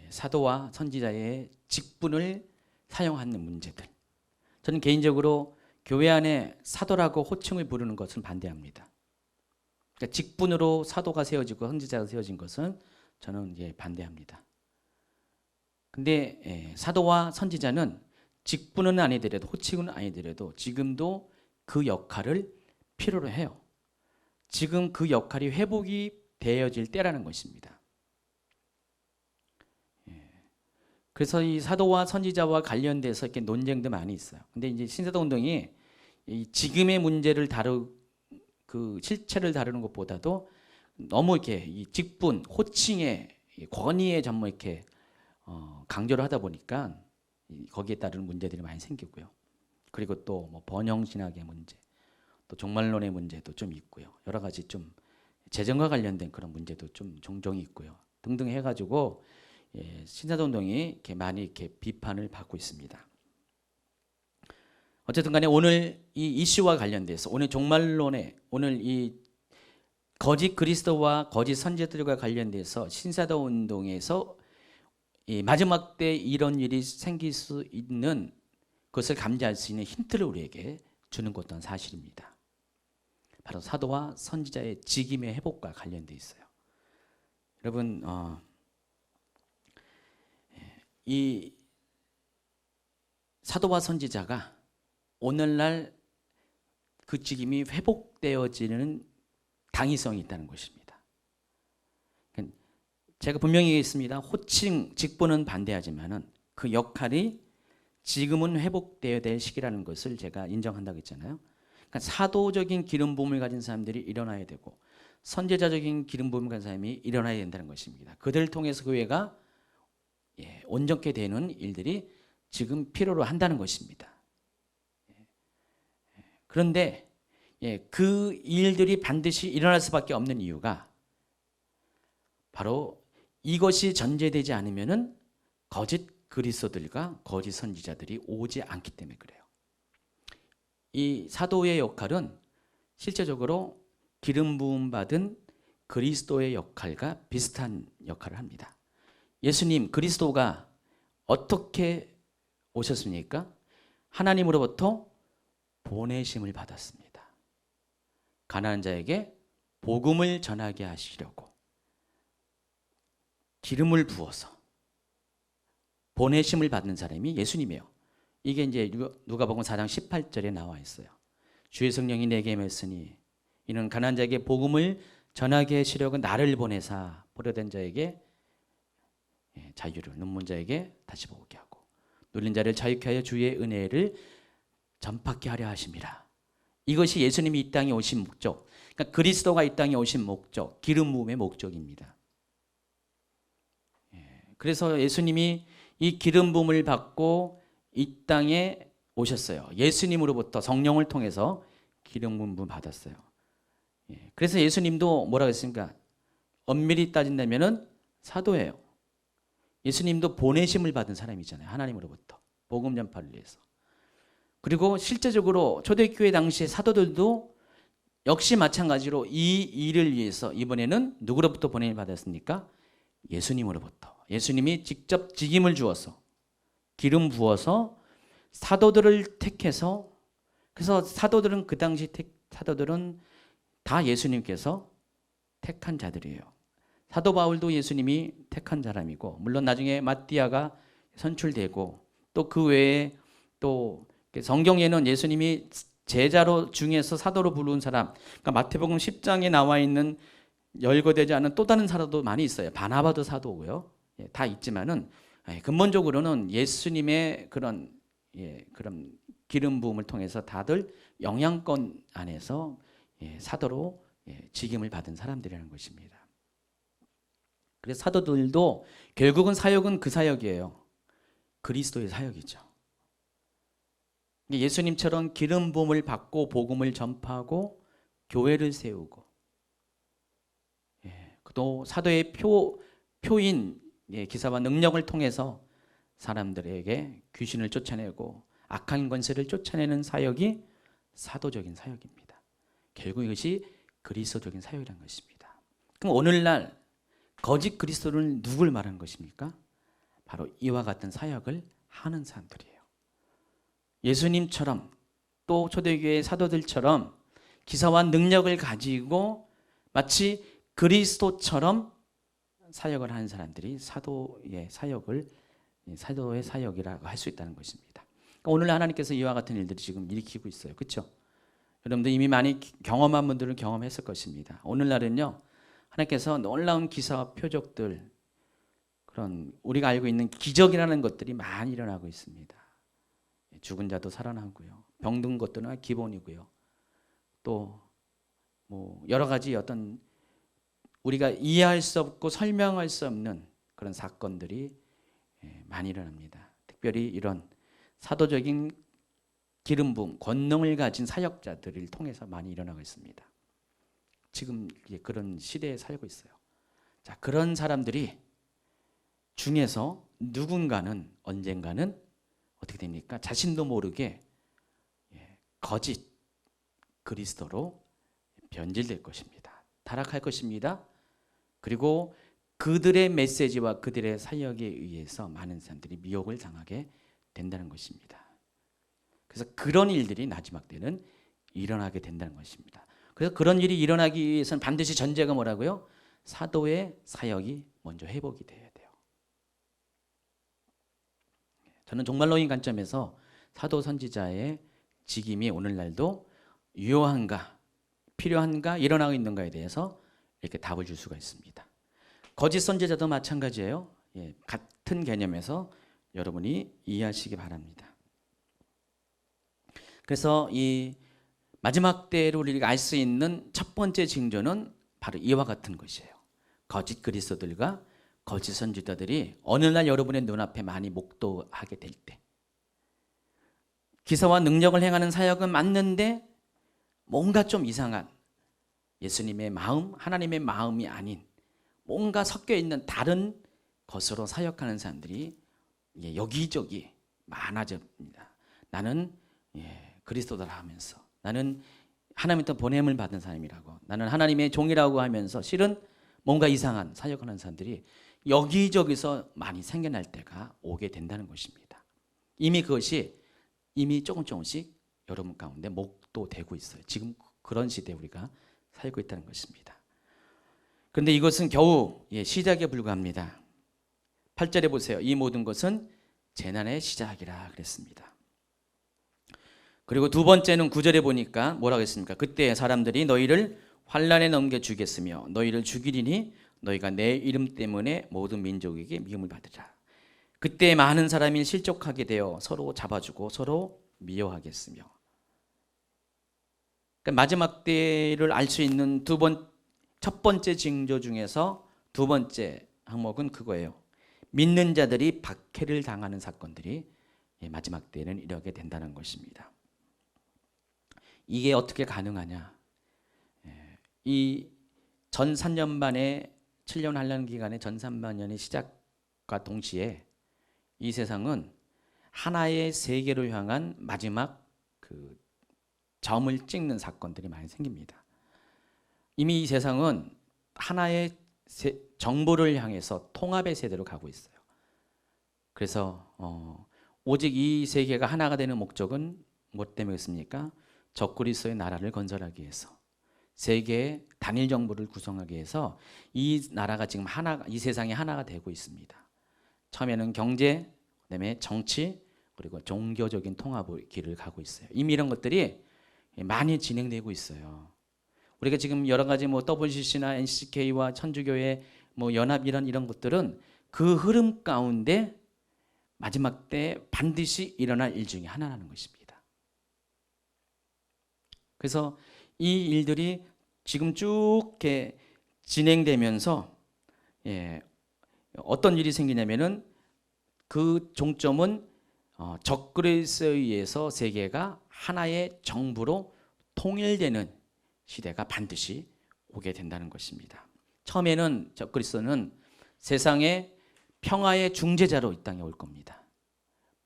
사도와 선지자의 직분을 사용하는 문제들, 저는 개인적으로 교회 안에 사도라고 호칭을 부르는 것은 반대합니다. 그러니까 직분으로 사도가 세워지고 선지자가 세워진 것은 저는 반대합니다. 근데 사도와 선지자는 직분은 아니더라도 호칭은 아니더라도 지금도 그 역할을 필요로 해요. 지금 그 역할이 회복이 되어질 때라는 것입니다. 그래서 이 사도와 선지자와 관련돼서 이렇게 논쟁도 많이 있어요. 근데 이제 신사도 운동이 이 지금의 문제를 그 실체를 다루는 것보다도 너무 이렇게 이 직분, 호칭의 권위에 전부 이렇게 강조를 하다 보니까 거기에 따르는 문제들이 많이 생기고요. 그리고 또 번영 신학의 문제, 또 종말론의 문제도 좀 있고요. 여러 가지 좀 재정과 관련된 그런 문제도 좀 종종 있고요. 등등 해가지고 신사도 운동이 이렇게 많이 이렇게 비판을 받고 있습니다. 어쨌든 간에 오늘 이 이슈와 관련돼서 오늘 종말론에 오늘 이 거짓 그리스도와 거짓 선지자들과 관련돼서 신사도 운동에서 이 마지막 때 이런 일이 생길 수 있는 것을 감지할 수 있는 힌트를 우리에게 주는 것 또한 사실입니다. 바로 사도와 선지자의 직임의 회복과 관련돼 있어요. 여러분 이 사도와 선지자가 오늘날 그 직임이 회복되어지는 당위성이 있다는 것입니다. 제가 분명히 얘기했습니다. 호칭, 직분은 반대하지만은 그 역할이 지금은 회복되어야 될 시기라는 것을 제가 인정한다고 했잖아요. 그러니까 사도적인 기름 부음을 가진 사람들이 일어나야 되고 선지자적인 기름 부음을 가진 사람이 일어나야 된다는 것입니다. 그들을 통해서 교회가 온전케 되는 일들이 지금 필요로 한다는 것입니다. 그런데 그 일들이 반드시 일어날 수밖에 없는 이유가 바로 이것이 전제되지 않으면은 거짓 그리스도들과 거짓 선지자들이 오지 않기 때문에 그래요. 이 사도의 역할은 실제적으로 기름 부음 받은 그리스도의 역할과 비슷한 역할을 합니다. 예수님 그리스도가 어떻게 오셨습니까? 하나님으로부터 보내심을 받았습니다. 가난한 자에게 복음을 전하게 하시려고 기름을 부어서 보내심을 받는 사람이 예수님이에요. 이게 이제 누가복음 4장 18절에 나와 있어요. 주의 성령이 내게 임했으니 이는 가난한 자에게 복음을 전하게 하시려고 나를 보내사 포로된 자에게 자유를, 눈먼 자에게 다시 보게 하고 눌린 자를 자유케 하여 주의 은혜를 전파케 하려 하심이라. 이것이 예수님이 이 땅에 오신 목적, 그러니까 그리스도가 이 땅에 오신 목적, 기름 부음의 목적입니다. 그래서 예수님이 이 기름 부음을 받고 이 땅에 오셨어요. 예수님으로부터 성령을 통해서 기름 부음을 받았어요. 그래서 예수님도 뭐라고 했습니까? 엄밀히 따진다면은 사도예요. 예수님도 보내심을 받은 사람이잖아요. 하나님으로부터 복음 전파를 위해서. 그리고 실제적으로 초대교회 당시의 사도들도 역시 마찬가지로 이 일을 위해서 이번에는 누구로부터 보냄을 받았습니까? 예수님으로부터. 예수님이 직접 직임을 주어서 기름 부어서 사도들을 택해서, 그래서 사도들은 그 당시 사도들은 다 예수님께서 택한 자들이에요. 사도 바울도 예수님이 택한 사람이고, 물론 나중에 마띠아가 선출되고, 또 그 외에 또 성경에는 예수님이 제자로 중에서 사도로 부른 사람, 그러니까 마태복음 10장에 나와 있는 열거되지 않은 또 다른 사도도 많이 있어요. 바나바도 사도고요. 다 있지만은 근본적으로는 예수님의 그런 기름 부음을 통해서 다들 영향권 안에서 사도로 직임을 받은 사람들이라는 것입니다. 그래서 사도들도 결국은 사역은 그 사역이에요. 그리스도의 사역이죠. 예수님처럼 기름 부음을 받고 복음을 전파하고 교회를 세우고, 또 사도의 표인 기사와 능력을 통해서 사람들에게 귀신을 쫓아내고 악한 권세를 쫓아내는 사역이 사도적인 사역입니다. 결국 이것이 그리스도적인 사역이라는 것입니다. 그럼 오늘날 거짓 그리스도를 누굴 말하는 것입니까? 바로 이와 같은 사역을 하는 사람들이에요. 예수님처럼 또 초대교회 사도들처럼 기사와 능력을 가지고 마치 그리스도처럼 사역을 하는 사람들이 사도의 사역이라고 할 수 있다는 것입니다. 그러니까 오늘 하나님께서 이와 같은 일들이 지금 일으키고 있어요. 그렇죠? 여러분들 이미 많이 경험한 분들은 경험했을 것입니다. 오늘날은요, 하나님께서 놀라운 기사와 표적들, 그런 우리가 알고 있는 기적이라는 것들이 많이 일어나고 있습니다. 죽은 자도 살아나고요, 병든 것들은 기본이고요, 또 뭐 여러 가지 어떤 우리가 이해할 수 없고 설명할 수 없는 그런 사건들이 많이 일어납니다. 특별히 이런 사도적인 기름 부음, 권능을 가진 사역자들을 통해서 많이 일어나고 있습니다. 지금 그런 시대에 살고 있어요. 자, 그런 사람들이 중에서 누군가는 언젠가는 어떻게 됩니까? 자신도 모르게 거짓 그리스도로 변질될 것입니다. 타락할 것입니다. 그리고 그들의 메시지와 그들의 사역에 의해서 많은 사람들이 미혹을 당하게 된다는 것입니다. 그래서 그런 일들이 마지막 때는 일어나게 된다는 것입니다. 그래서 그런 일이 일어나기 위해서는 반드시 전제가 뭐라고요? 사도의 사역이 먼저 회복이 돼야 돼요. 저는 종말론인 관점에서 사도 선지자의 직임이 오늘날도 유효한가, 필요한가, 일어나고 있는가에 대해서 이렇게 답을 줄 수가 있습니다. 거짓 선지자도 마찬가지예요. 같은 개념에서 여러분이 이해하시기 바랍니다. 그래서 이 마지막 때를 우리가 알 수 있는 첫 번째 징조는 바로 이와 같은 것이에요. 거짓 그리스도들과 거짓 선지자들이 어느 날 여러분의 눈앞에 많이 목도하게 될 때, 기사와 능력을 행하는 사역은 맞는데 뭔가 좀 이상한 예수님의 마음, 하나님의 마음이 아닌 뭔가 섞여 있는 다른 것으로 사역하는 사람들이 여기저기 많아집니다. 나는 그리스도다 하면서, 나는 하나님부터 보냄을 받은 사람이라고, 나는 하나님의 종이라고 하면서 실은 뭔가 이상한 사역하는 사람들이 여기저기서 많이 생겨날 때가 오게 된다는 것입니다. 이미 그것이 이미 조금씩 여러분 가운데 목도되고 있어요. 지금 그런 시대에 우리가 살고 있다는 것입니다. 그런데 이것은 겨우 시작에 불과합니다. 8절에 보세요. 이 모든 것은 재난의 시작이라 그랬습니다. 그리고 두 번째는 9절에 보니까 뭐라고 했습니까? 그때 사람들이 너희를 환난에 넘겨주겠으며 너희를 죽이리니 너희가 내 이름 때문에 모든 민족에게 미움을 받으라. 그때 많은 사람이 실족하게 되어 서로 잡아주고 서로 미워하겠으며. 그러니까 마지막 때를 알 수 있는 첫 번째 징조 중에서 두 번째 항목은 그거예요. 믿는 자들이 박해를 당하는 사건들이 마지막 때에는 이르게 된다는 것입니다. 이게 어떻게 가능하냐? 이 전 3년 반의 7년 환란 기간의 전 3년의 시작과 동시에 이 세상은 하나의 세계를 향한 마지막 그 점을 찍는 사건들이 많이 생깁니다. 이미 이 세상은 하나의 정보를 향해서 통합의 세대로 가고 있어요. 그래서 오직 이 세계가 하나가 되는 목적은 뭐 때문이겠습니까? 적그리스도의 나라를 건설하기 위해서, 세계의 단일 정부를 구성하기 위해서 이 나라가 지금 이 세상이 하나가 되고 있습니다. 처음에는 경제, 그다음에 정치, 그리고 종교적인 통합의 길을 가고 있어요. 이미 이런 것들이 많이 진행되고 있어요. 우리가 지금 여러 가지 뭐 WCC나 NCK와 천주교회 뭐 연합 이런 것들은 그 흐름 가운데 마지막 때 반드시 일어날 일 중에 하나라는 것입니다. 그래서 이 일들이 지금 쭉 이렇게 진행되면서 어떤 일이 생기냐면은 그 종점은 적그리스도에 의해서 세계가 하나의 정부로 통일되는 시대가 반드시 오게 된다는 것입니다. 처음에는 적그리스도는 세상의 평화의 중재자로 이 땅에 올 겁니다.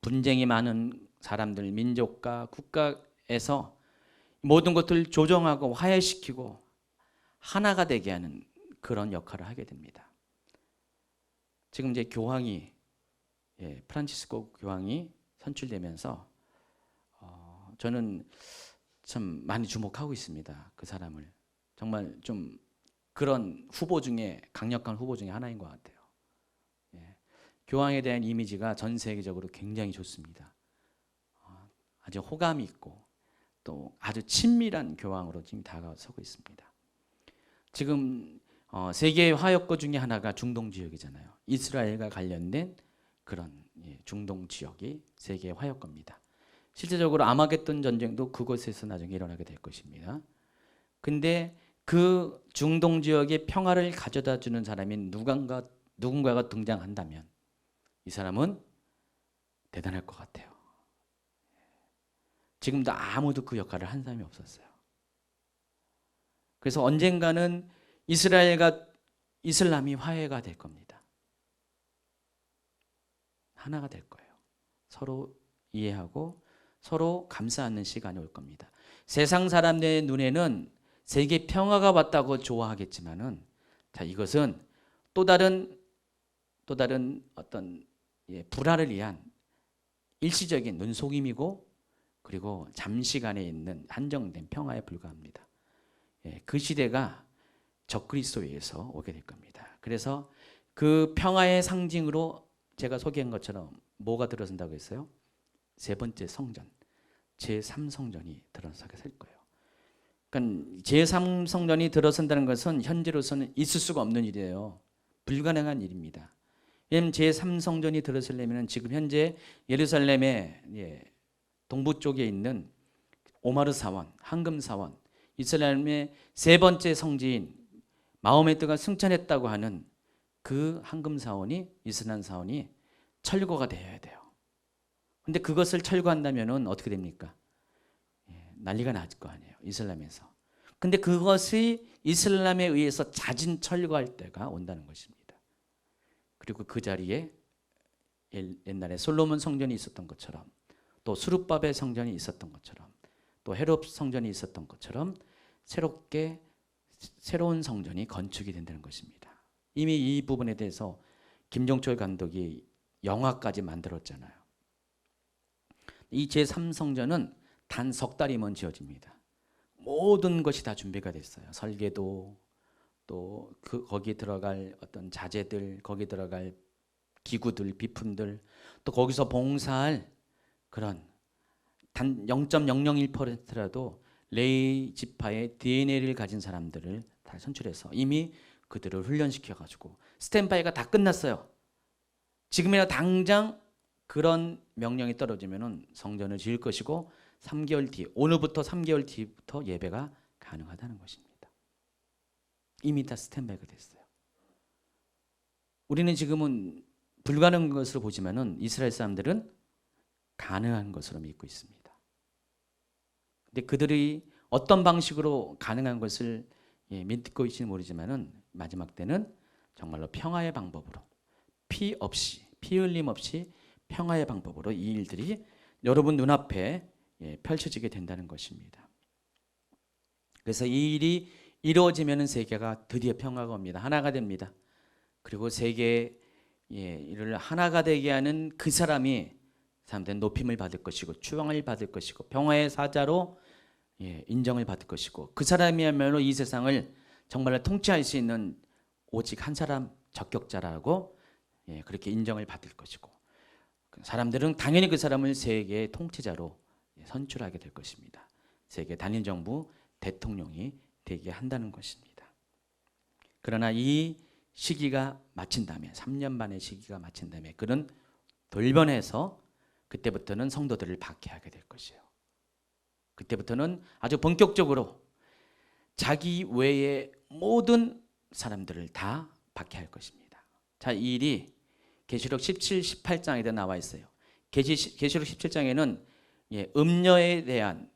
분쟁이 많은 사람들, 민족과 국가에서 모든 것들을 조정하고 화해시키고 하나가 되게 하는 그런 역할을 하게 됩니다. 지금 이제 교황이 프란치스코 교황이 선출되면서 저는 참 많이 주목하고 있습니다. 그 사람을 정말 좀 그런 후보 중에 강력한 후보 중에 하나인 것 같아요. 교황에 대한 이미지가 전 세계적으로 굉장히 좋습니다. 아주 호감이 있고 또 아주 친밀한 교황으로 지금 다가서고 있습니다. 지금 세계의 화역거 중에 하나가 중동 지역이잖아요. 이스라엘과 관련된 그런 중동 지역이 세계의 화역거입니다. 실제적으로 아마겟돈 전쟁도 그곳에서 나중에 일어나게 될 것입니다. 근데 그 중동 지역의 평화를 가져다 주는 사람이 누군가가 등장한다면 이 사람은 대단할 것 같아요. 지금도 아무도 그 역할을 한 사람이 없었어요. 그래서 언젠가는 이스라엘과 이슬람이 화해가 될 겁니다. 하나가 될 거예요. 서로 이해하고 서로 감싸는 시간이 올 겁니다. 세상 사람들의 눈에는 세계 평화가 왔다고 좋아하겠지만은 자, 이것은 또 다른 어떤 불화를 위한 일시적인 눈속임이고 그리고 잠시간에 있는 한정된 평화에 불과합니다. 그 시대가 적그리스도에서 오게 될 겁니다. 그래서 그 평화의 상징으로 제가 소개한 것처럼 뭐가 들어선다고 했어요? 세 번째 성전, 제3성전이 들어서게 될 거예요. 그러니까 제3성전이 들어선다는 것은 현재로서는 있을 수가 없는 일이에요. 불가능한 일입니다. 왜냐하면 제3성전이 들어서려면 지금 현재 예루살렘의 동부 쪽에 있는 오마르 사원, 황금 사원, 이스라엘의 세 번째 성지인 마호메트가 승천했다고 하는 그 황금 사원이 이스라엘 사원이 철거가 되어야 돼요. 근데 그것을 철거한다면은 어떻게 됩니까? 난리가 날 거 아니에요. 이슬람에서. 근데 그것이 이슬람에 의해서 자진 철거할 때가 온다는 것입니다. 그리고 그 자리에 옛날에 솔로몬 성전이 있었던 것처럼 또 수룹바벨 성전이 있었던 것처럼 또 헤롯 성전이 있었던 것처럼 새로운 성전이 건축이 된다는 것입니다. 이미 이 부분에 대해서 김종철 감독이 영화까지 만들었잖아요. 이 제3성전은 단 석 달이면 지어집니다. 모든 것이 다 준비가 됐어요. 설계도 또 거기에 들어갈 어떤 자재들, 거기에 들어갈 기구들, 비품들, 또 거기서 봉사할 그런 단 0.001%라도 레위 지파의 DNA를 가진 사람들을 다 선출해서 이미 그들을 훈련시켜가지고 스탠바이가 다 끝났어요. 지금이라 당장 그런 명령이 떨어지면은 성전을 지을 것이고 3개월 뒤, 오늘부터 3개월 뒤부터 예배가 가능하다는 것입니다. 이미 다 스탠바이가 됐어요. 우리는 지금은 불가능한 것으로 보지만은 이스라엘 사람들은 가능한 것으로 믿고 있습니다. 근데 그들이 어떤 방식으로 가능한 것을 믿고 있지는 모르지만은 마지막 때는 정말로 평화의 방법으로 피 흘림 없이 평화의 방법으로 이 일들이 여러분 눈앞에 펼쳐지게 된다는 것입니다. 그래서 이 일이 이루어지면 세계가 드디어 평화가 옵니다. 하나가 됩니다. 그리고 세계의 이를 하나가 되게 하는 그 사람이 사람들은 높임을 받을 것이고 추앙을 받을 것이고 평화의 사자로 인정을 받을 것이고 그 사람이야말로 이 세상을 정말로 통치할 수 있는 오직 한 사람 적격자라고 그렇게 인정을 받을 것이고 사람들은 당연히 그 사람을 세계의 통치자로 선출하게 될 것입니다. 세계 단일 정부 대통령이 되게 한다는 것입니다. 그러나 이 시기가 마친다면 3년 반의 시기가 마친다면 그는 돌변해서 그때부터는 성도들을 박해하게 될 것이에요. 그때부터는 아주 본격적으로 자기 외의 모든 사람들을 다 박해할 것입니다. 자, 이 일이 계시록 17, 18장에도 나와 있어요. 계시록 17장에는 음녀에 대한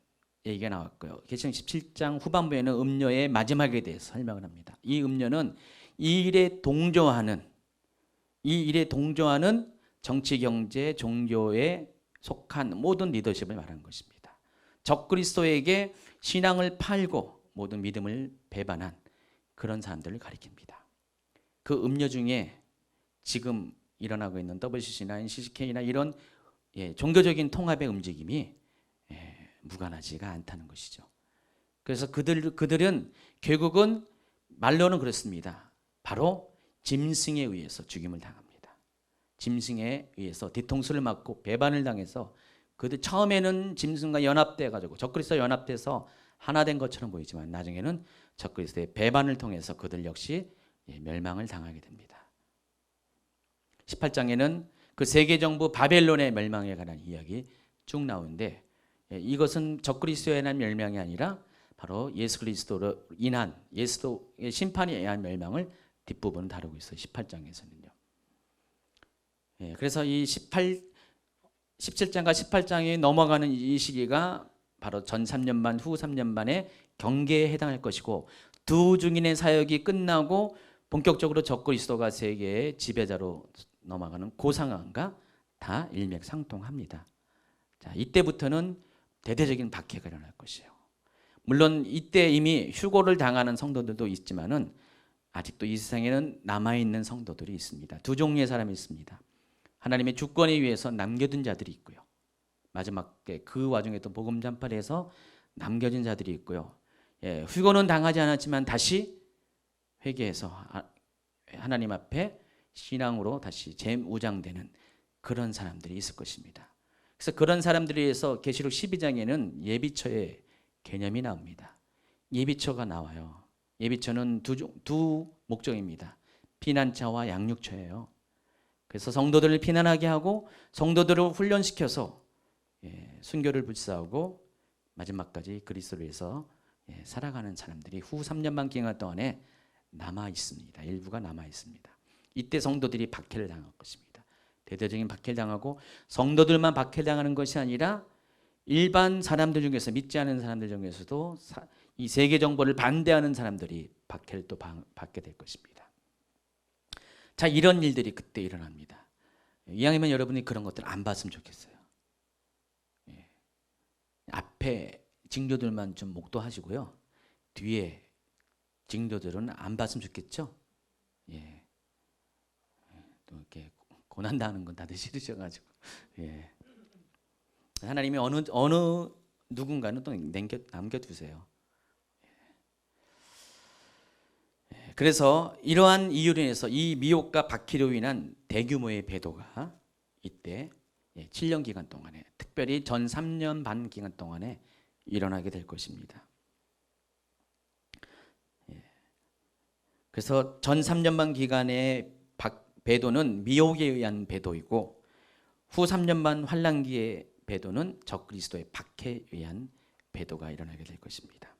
얘기가 나왔고요. 계시록 17장 후반부에는 음녀의 마지막에 대해서 설명을 합니다. 이 음녀는 이 일에 동조하는 정치, 경제, 종교에 속한 모든 리더십을 말하는 것입니다. 적그리스도에게 신앙을 팔고 모든 믿음을 배반한 그런 사람들을 가리킵니다. 그 음료 중에 지금 일어나고 있는 WCC나 NCCK나 이런 종교적인 통합의 움직임이 무관하지가 않다는 것이죠. 그래서 그들은 결국은 말로는 그렇습니다. 바로 짐승에 의해서 죽임을 당합니다. 짐승에 의해서 뒤통수를 맞고 배반을 당해서 그들 처음에는 짐승과 연합돼 가지고 적그리스도와 연합돼서 하나 된 것처럼 보이지만 나중에는 적그리스도의 배반을 통해서 그들 역시 멸망을 당하게 됩니다. 18장에는 그 세계 정부 바벨론의 멸망에 관한 이야기 쭉 나오는데 이것은 적그리스도에 대한 멸망이 아니라 바로 예수 그리스도로 인한 예수의 심판에 의한 멸망을 뒷부분을 다루고 있어요. 18장에서는요. 그래서 이 17장과 18장에 넘어가는 이 시기가 바로 전 3년 반, 후 3년 반의 경계에 해당할 것이고 두 증인의 사역이 끝나고 본격적으로 적그리스도가 세계의 지배자로 넘어가는 그 상황과 다 일맥상통합니다. 자, 이때부터는 대대적인 박해가 일어날 것이에요. 물론 이때 이미 휴고를 당하는 성도들도 있지만은 아직도 이 세상에는 남아있는 성도들이 있습니다. 두 종류의 사람이 있습니다. 하나님의 주권에 위해서 남겨둔 자들이 있고요. 마지막 때 그 와중에 또 복음 전파를 해서 남겨진 자들이 있고요. 휴고는 당하지 않았지만 다시 회개해서 하나님 앞에 신앙으로 다시 재무장되는 그런 사람들이 있을 것입니다. 그래서 그런 사람들에 의해서 계시록 12장에는 예비처의 개념이 나옵니다. 예비처가 나와요. 예비처는 두 목적입니다. 피난처와 양육처예요. 그래서 성도들을 피난하게 하고 성도들을 훈련시켜서 순교를 불사하고 마지막까지 그리스도를 위해서 살아가는 사람들이 후 3년 반 기간 동안에 남아 있습니다. 일부가 남아 있습니다. 이때 성도들이 박해를 당할 것입니다. 대대적인 박해를 당하고 성도들만 박해를 당하는 것이 아니라 일반 사람들 중에서 믿지 않은 사람들 중에서도 이 세계 정보를 반대하는 사람들이 박해를 또 받게 될 것입니다. 자, 이런 일들이 그때 일어납니다. 이왕이면 여러분이 그런 것들 안 봤으면 좋겠어요. 앞에 징조들만 좀 목도하시고요. 뒤에 징조들은 안 봤으면 좋겠죠. 또 이렇게 고난 당하는 건 다들 싫으셔가지고. 하나님이 어느 누군가는 또 남겨두세요. 그래서 이러한 이유로 인해서 이 미혹과 박해로 인한 대규모의 배도가 이때 7년 기간 동안에 특별히 전 3년 반 기간 동안에 일어나게 될 것입니다. 그래서 전 3년 반 기간의 배도는 미혹에 의한 배도이고 후 3년 반 환난기의 배도는 적그리스도의 박해에 의한 배도가 일어나게 될 것입니다.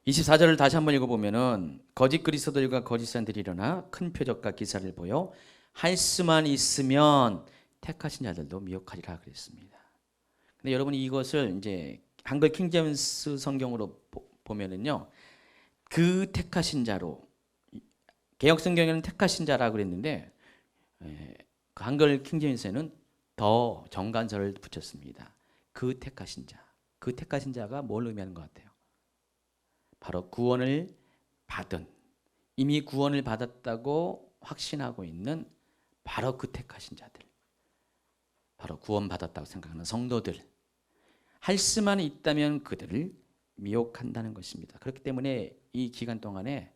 24절을 다시 한번 읽어보면은 거짓 그리스도들과 거짓 선들이 일어나 큰 표적과 기사를 보여 할 수만 있으면 택하신 자들도 미혹하리라 그랬습니다. 근데 여러분이 이것을 이제 한글 킹제임스 성경으로 보면은요, 그 택하신 자로 개역 성경에는 택하신 자라 그랬는데 그 한글 킹제임스에는 더 정관설을 붙였습니다. 그 택하신 자, 그 택하신 자가 뭘 의미하는 것 같아요? 바로 구원을 받은, 이미 구원을 받았다고 확신하고 있는 바로 그 택하신 자들, 바로 구원받았다고 생각하는 성도들, 할 수만 있다면 그들을 미혹한다는 것입니다. 그렇기 때문에 이 기간 동안에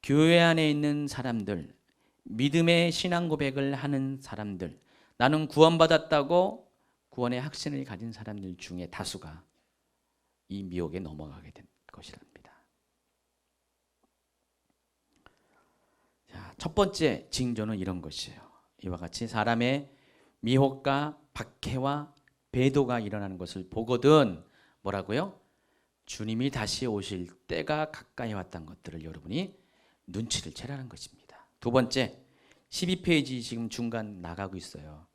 교회 안에 있는 사람들, 믿음의 신앙 고백을 하는 사람들, 나는 구원받았다고 구원의 확신을 가진 사람들 중에 다수가 이 미혹에 넘어가게 된 것이랍니다. 자, 첫 번째 징조는 이런 것이에요. 이와 같이 사람의 미혹과 박해와 배도가 일어나는 것을 보거든 뭐라고요? 주님이 다시 오실 때가 가까이 왔다는 것들을 여러분이 눈치를 채라는 것입니다. 두 번째, 12페이지 지금 중간 나가고 있어요.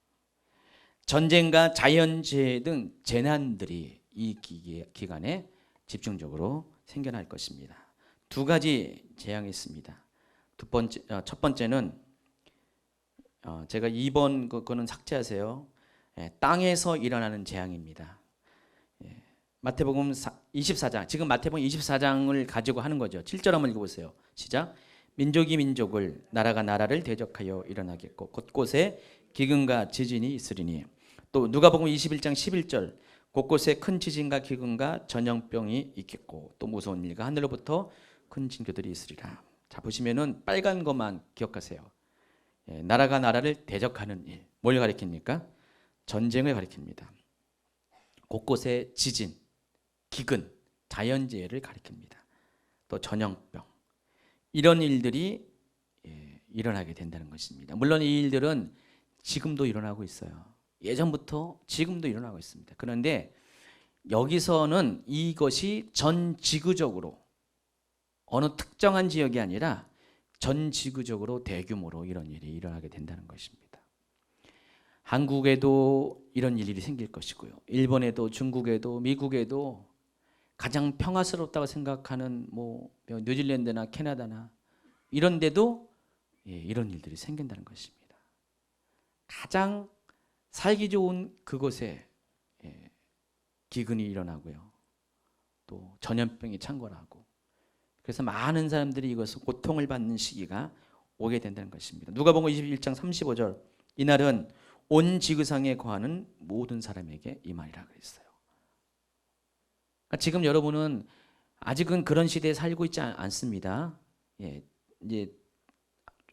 전쟁과 자연재해 등 재난들이 이 기간에 집중적으로 생겨날 것입니다. 두 가지 재앙이 있습니다. 첫 번째는 제가 2번 그거는 삭제하세요. 땅에서 일어나는 재앙입니다. 마태복음 24장, 지금 마태복음 24장을 가지고 하는 거죠. 7절 한번 읽어보세요. 시작. 민족이 민족을, 나라가 나라를 대적하여 일어나겠고 곳곳에 기근과 지진이 있으리니. 또 누가복음 21장 11절, 곳곳에 큰 지진과 기근과 전염병이 있겠고 또 무서운 일과 하늘로부터 큰 징조들이 있으리라. 자, 보시면은 빨간 것만 기억하세요. 예, 나라가 나라를 대적하는 일. 뭘 가리킵니까? 전쟁을 가리킵니다. 곳곳에 지진, 기근, 자연재해를 가리킵니다. 또 전염병, 이런 일들이 일어나게 된다는 것입니다. 물론 이 일들은 지금도 일어나고 있어요. 예전부터 지금도 일어나고 있습니다. 그런데 여기서는 이것이 전 지구적으로 어느 특정한 지역이 아니라 전 지구적으로 대규모로 이런 일이 일어나게 된다는 것입니다. 한국에도 이런 일이 생길 것이고요. 일본에도, 중국에도, 미국에도 가장 평화스럽다고 생각하는 뭐 뉴질랜드나 캐나다나 이런 데도 이런 일들이 생긴다는 것입니다. 가장 살기 좋은 그곳에 기근이 일어나고요. 또 전염병이 창궐하고, 그래서 많은 사람들이 이것을 고통을 받는 시기가 오게 된다는 것입니다. 누가복음 21장 35절, 이날은 온 지구상에 거하는 모든 사람에게 이 말이라 그랬어요. 그러니까 지금 여러분은 아직은 그런 시대에 살고 있지 않습니다. 예, 이제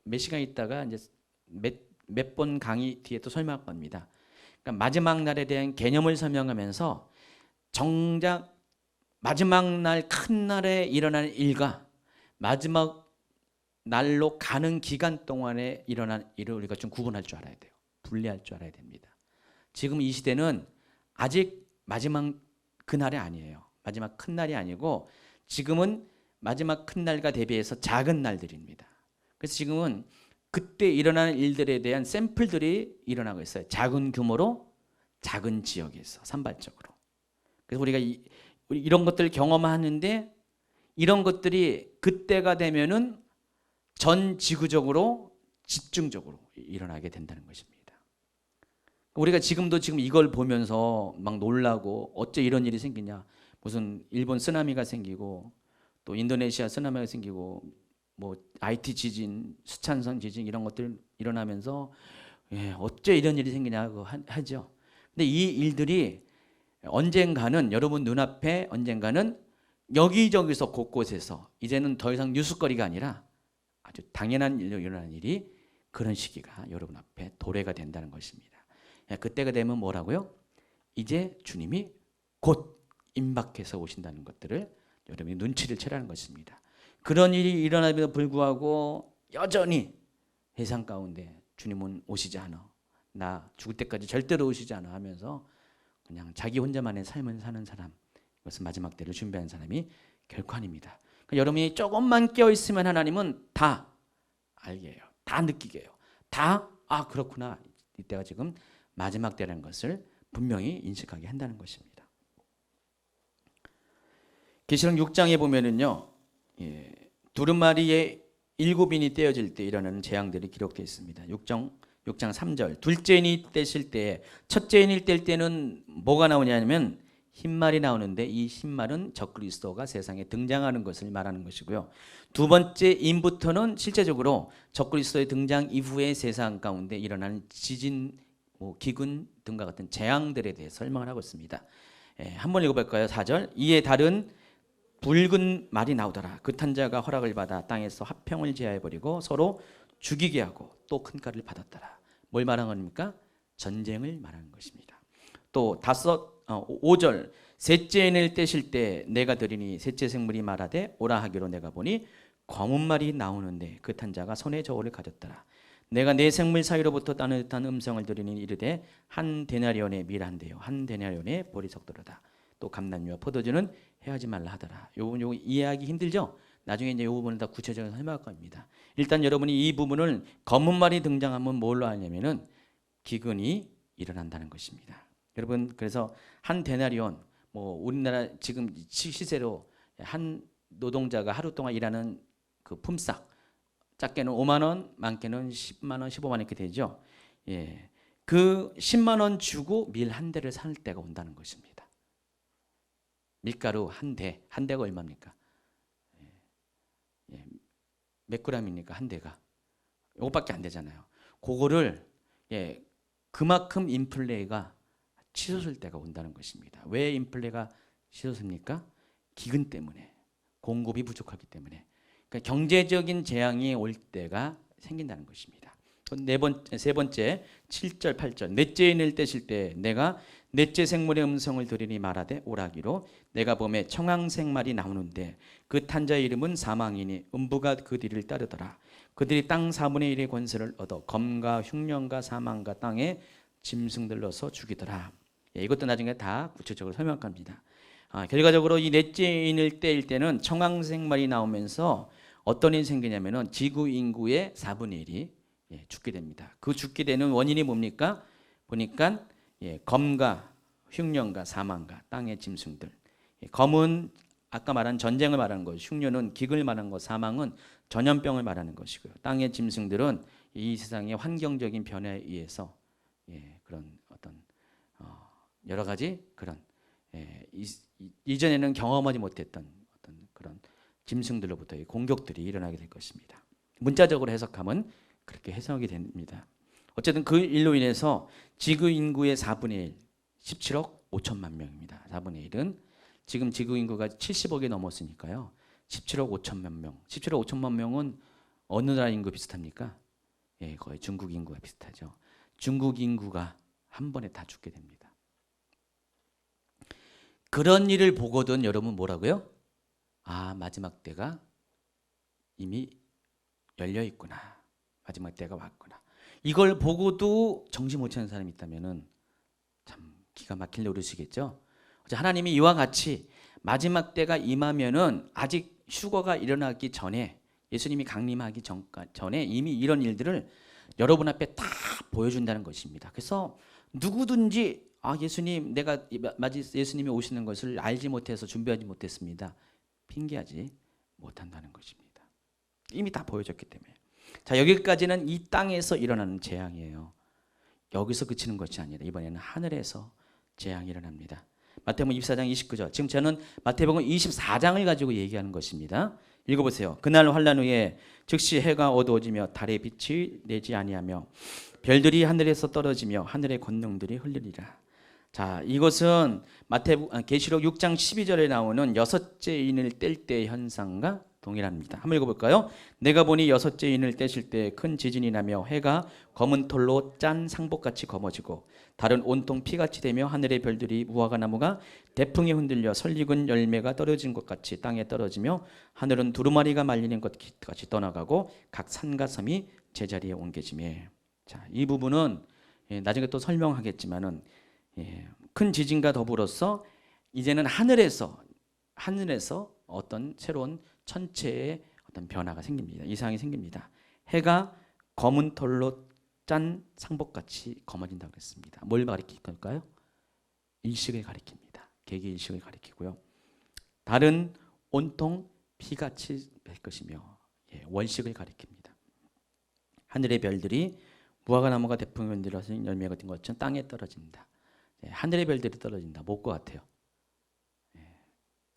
몇 시간 있다가 이제 몇 번 강의 뒤에 또 설명할 겁니다. 그러니까 마지막 날에 대한 개념을 설명하면서 정작 마지막 날 큰 날에 일어나는 일과 마지막 날로 가는 기간 동안에 일어난 일을 우리가 좀 구분할 줄 알아야 돼요. 분리할 줄 알아야 됩니다. 지금 이 시대는 아직 마지막 그날이 아니에요. 마지막 큰 날이 아니고 지금은 마지막 큰 날과 대비해서 작은 날들입니다. 그래서 지금은 그때 일어나는 일들에 대한 샘플들이 일어나고 있어요. 작은 규모로 작은 지역에서 산발적으로. 그래서 우리가 이런 것들을 경험하는데 이런 것들이 그때가 되면은 전 지구적으로 집중적으로 일어나게 된다는 것입니다. 우리가 지금 이걸 보면서 막 놀라고 어째 이런 일이 생기냐. 무슨 일본 쓰나미가 생기고 또 인도네시아 쓰나미가 생기고 뭐 IT 지진, 수찬성 지진 이런 것들 일어나면서 어째 이런 일이 생기냐고 하죠. 근데 이 일들이 언젠가는 여러분 눈앞에 언젠가는 여기저기서 곳곳에서 이제는 더 이상 뉴스거리가 아니라 아주 당연한 일로 일어나는 일이 그런 시기가 여러분 앞에 도래가 된다는 것입니다. 그때가 되면 뭐라고요? 이제 주님이 곧 임박해서 오신다는 것들을 여러분이 눈치를 채라는 것입니다. 그런 일이 일어남에도 불구하고 여전히 세상 가운데 주님은 오시지 않아. 나 죽을 때까지 절대로 오시지 않아 하면서 그냥 자기 혼자만의 삶을 사는 사람, 이것은 마지막 때를 준비하는 사람이 결코 아닙니다. 그러니까 여러분이 조금만 깨어있으면 하나님은 다 알게 해요. 다 느끼게 해요. 다 그렇구나. 이때가 지금 마지막 때라는 것을 분명히 인식하게 한다는 것입니다. 계시록 6장에 보면은요, 두루마리의 7인이 떼어질 때 일어나는 재앙들이 기록되어 있습니다. 6장 3절, 둘째 인이 떼실 때, 첫째 인이 뗄 때는 뭐가 나오냐면 흰말이 나오는데 이 흰말은 적그리스도가 세상에 등장하는 것을 말하는 것이고요. 두 번째 인부터는 실제적으로 적그리스도의 등장 이후의 세상 가운데 일어나는 지진, 기근 등과 같은 재앙들에 대해 설명을 하고 있습니다. 한번 읽어볼까요? 4절, 이에 다른 붉은 말이 나오더라. 그 탄자가 허락을 받아 땅에서 화평을 제하여버리고 서로 죽이게 하고 또 큰 칼을 받았더라. 뭘 말하는 겁니까? 전쟁을 말하는 것입니다. 또 5절, 셋째 인을 떼실 때 내가 들으니 셋째 생물이 말하되 오라 하기로 내가 보니 검은 말이 나오는데 그 탄자가 손에 저울을 가졌더라. 내가 네 생물 사이로부터 따뜻한 음성을 들으니 이르되 한 데나리온의 밀한데요 한 데나리온의 보리석도로다. 또 감람류와 포도주는 해하지 말라 하더라. 요 부분 이해하기 힘들죠? 나중에 이제 이 부분을 다 구체적으로 설명할 겁니다. 일단 여러분이 이 부분을 검은 말이 등장하면 뭘로 하냐면은 기근이 일어난다는 것입니다. 여러분, 그래서 한 데나리온, 우리나라 지금 시세로 한 노동자가 하루 동안 일하는 그 품삯, 작게는 5만 원, 많게는 10만 원, 15만 원 이렇게 되죠. 그 10만 원 주고 밀 한 대를 살 때가 온다는 것입니다. 밀가루 한 대가 얼마입니까? 예, 몇 그램입니까? 한 대가. 이것밖에 안 되잖아요. 그거를 그만큼 인플레가 치솟을 때가 온다는 것입니다. 왜 인플레가 치솟습니까? 기근 때문에, 공급이 부족하기 때문에. 그러니까 경제적인 재앙이 올 때가 생긴다는 것입니다. 세 번째 7절 8절 넷째 인을 떼실 때 내가 넷째 생물의 음성을 들으니 말하되 오라기로 내가 봄에 청황색 말이 나오는데 그 탄 자의 이름은 사망이니 음부가 그 뒤를 따르더라. 그들이 땅 4분의 1의 권세를 얻어 검과 흉년과 사망과 땅에 짐승들 넣어서 죽이더라. 이것도 나중에 다 구체적으로 설명할 겁니다. 결과적으로 이 넷째 인을 떼일 때는 청황색 말이 나오면서 어떤 일이 생기냐면은 지구 인구의 4분의 1이 죽게 됩니다. 그 죽게 되는 원인이 뭡니까? 보니까 검과 흉년과 사망과 땅의 짐승들. 검은 아까 말한 전쟁을 말하는 것, 흉년은 기근을 말하는 것, 사망은 전염병을 말하는 것이고요. 땅의 짐승들은 이 세상의 환경적인 변화에 의해서 그런 어떤 여러 가지 그런 이전에는 경험하지 못했던 어떤 그런 짐승들로부터의 공격들이 일어나게 될 것입니다. 문자적으로 해석하면 그렇게 해석이 됩니다. 어쨌든 그 일로 인해서 지구 인구의 4분의 1, 17억 5천만 명입니다. 4분의 1은 지금 지구 인구가 70억이 넘었으니까요. 17억 5천만 명. 17억 5천만 명은 어느 나라 인구 비슷합니까? 거의 중국 인구가 비슷하죠. 중국 인구가 한 번에 다 죽게 됩니다. 그런 일을 보거든 여러분 뭐라고요? 마지막 때가 이미 열려 있구나. 마지막 때가 왔구나. 이걸 보고도 정신 못 차리는 사람이 있다면은 참 기가 막힐 노릇이겠죠. 하나님이 이와 같이 마지막 때가 임하면은 아직 휴거가 일어나기 전에 예수님이 강림하기 전에 이미 이런 일들을 여러분 앞에 다 보여준다는 것입니다. 그래서 누구든지 예수님 내가 예수님이 오시는 것을 알지 못해서 준비하지 못했습니다. 핑계하지 못한다는 것입니다. 이미 다 보여줬기 때문에. 자, 여기까지는 이 땅에서 일어나는 재앙이에요. 여기서 그치는 것이 아니라 이번에는 하늘에서 재앙이 일어납니다. 마태복음 24장 29절. 지금 저는 마태복음 24장을 가지고 얘기하는 것입니다. 읽어보세요. 그날 환란 후에 즉시 해가 어두워지며 달의 빛이 내지 아니하며 별들이 하늘에서 떨어지며 하늘의 권능들이 흘리리라. 자, 이것은 계시록 6장 12절에 나오는 여섯째 인을 뗄 때의 현상과 동일합니다. 한번 읽어볼까요? 내가 보니 여섯째 인을 떼실 때 큰 지진이 나며 해가 검은 털로 짠 상복같이 검어지고 달은 온통 피같이 되며 하늘의 별들이 무화과 나무가 대풍에 흔들려 설익은 열매가 떨어진 것 같이 땅에 떨어지며 하늘은 두루마리가 말리는 것 같이 떠나가고 각 산과 섬이 제자리에 옮겨지며. 자, 이 부분은 나중에 또 설명하겠지만은 큰 지진과 더불어서 이제는 하늘에서 어떤 새로운 천체의 어떤 변화가 생깁니다. 이상이 생깁니다. 해가 검은 털로 짠 상복같이 검어진다고 그랬습니다. 뭘 가리킬까요? 일식을 가리킵니다. 개기 일식을 가리키고요. 달은 온통 피같이 될 것이며 월식을 가리킵니다. 하늘의 별들이 무화과 나무가 대풍에 흔들려서 열매가 된 것처럼 땅에 떨어진다. 하늘의 별들이 떨어진다. 뭘 것 같아요?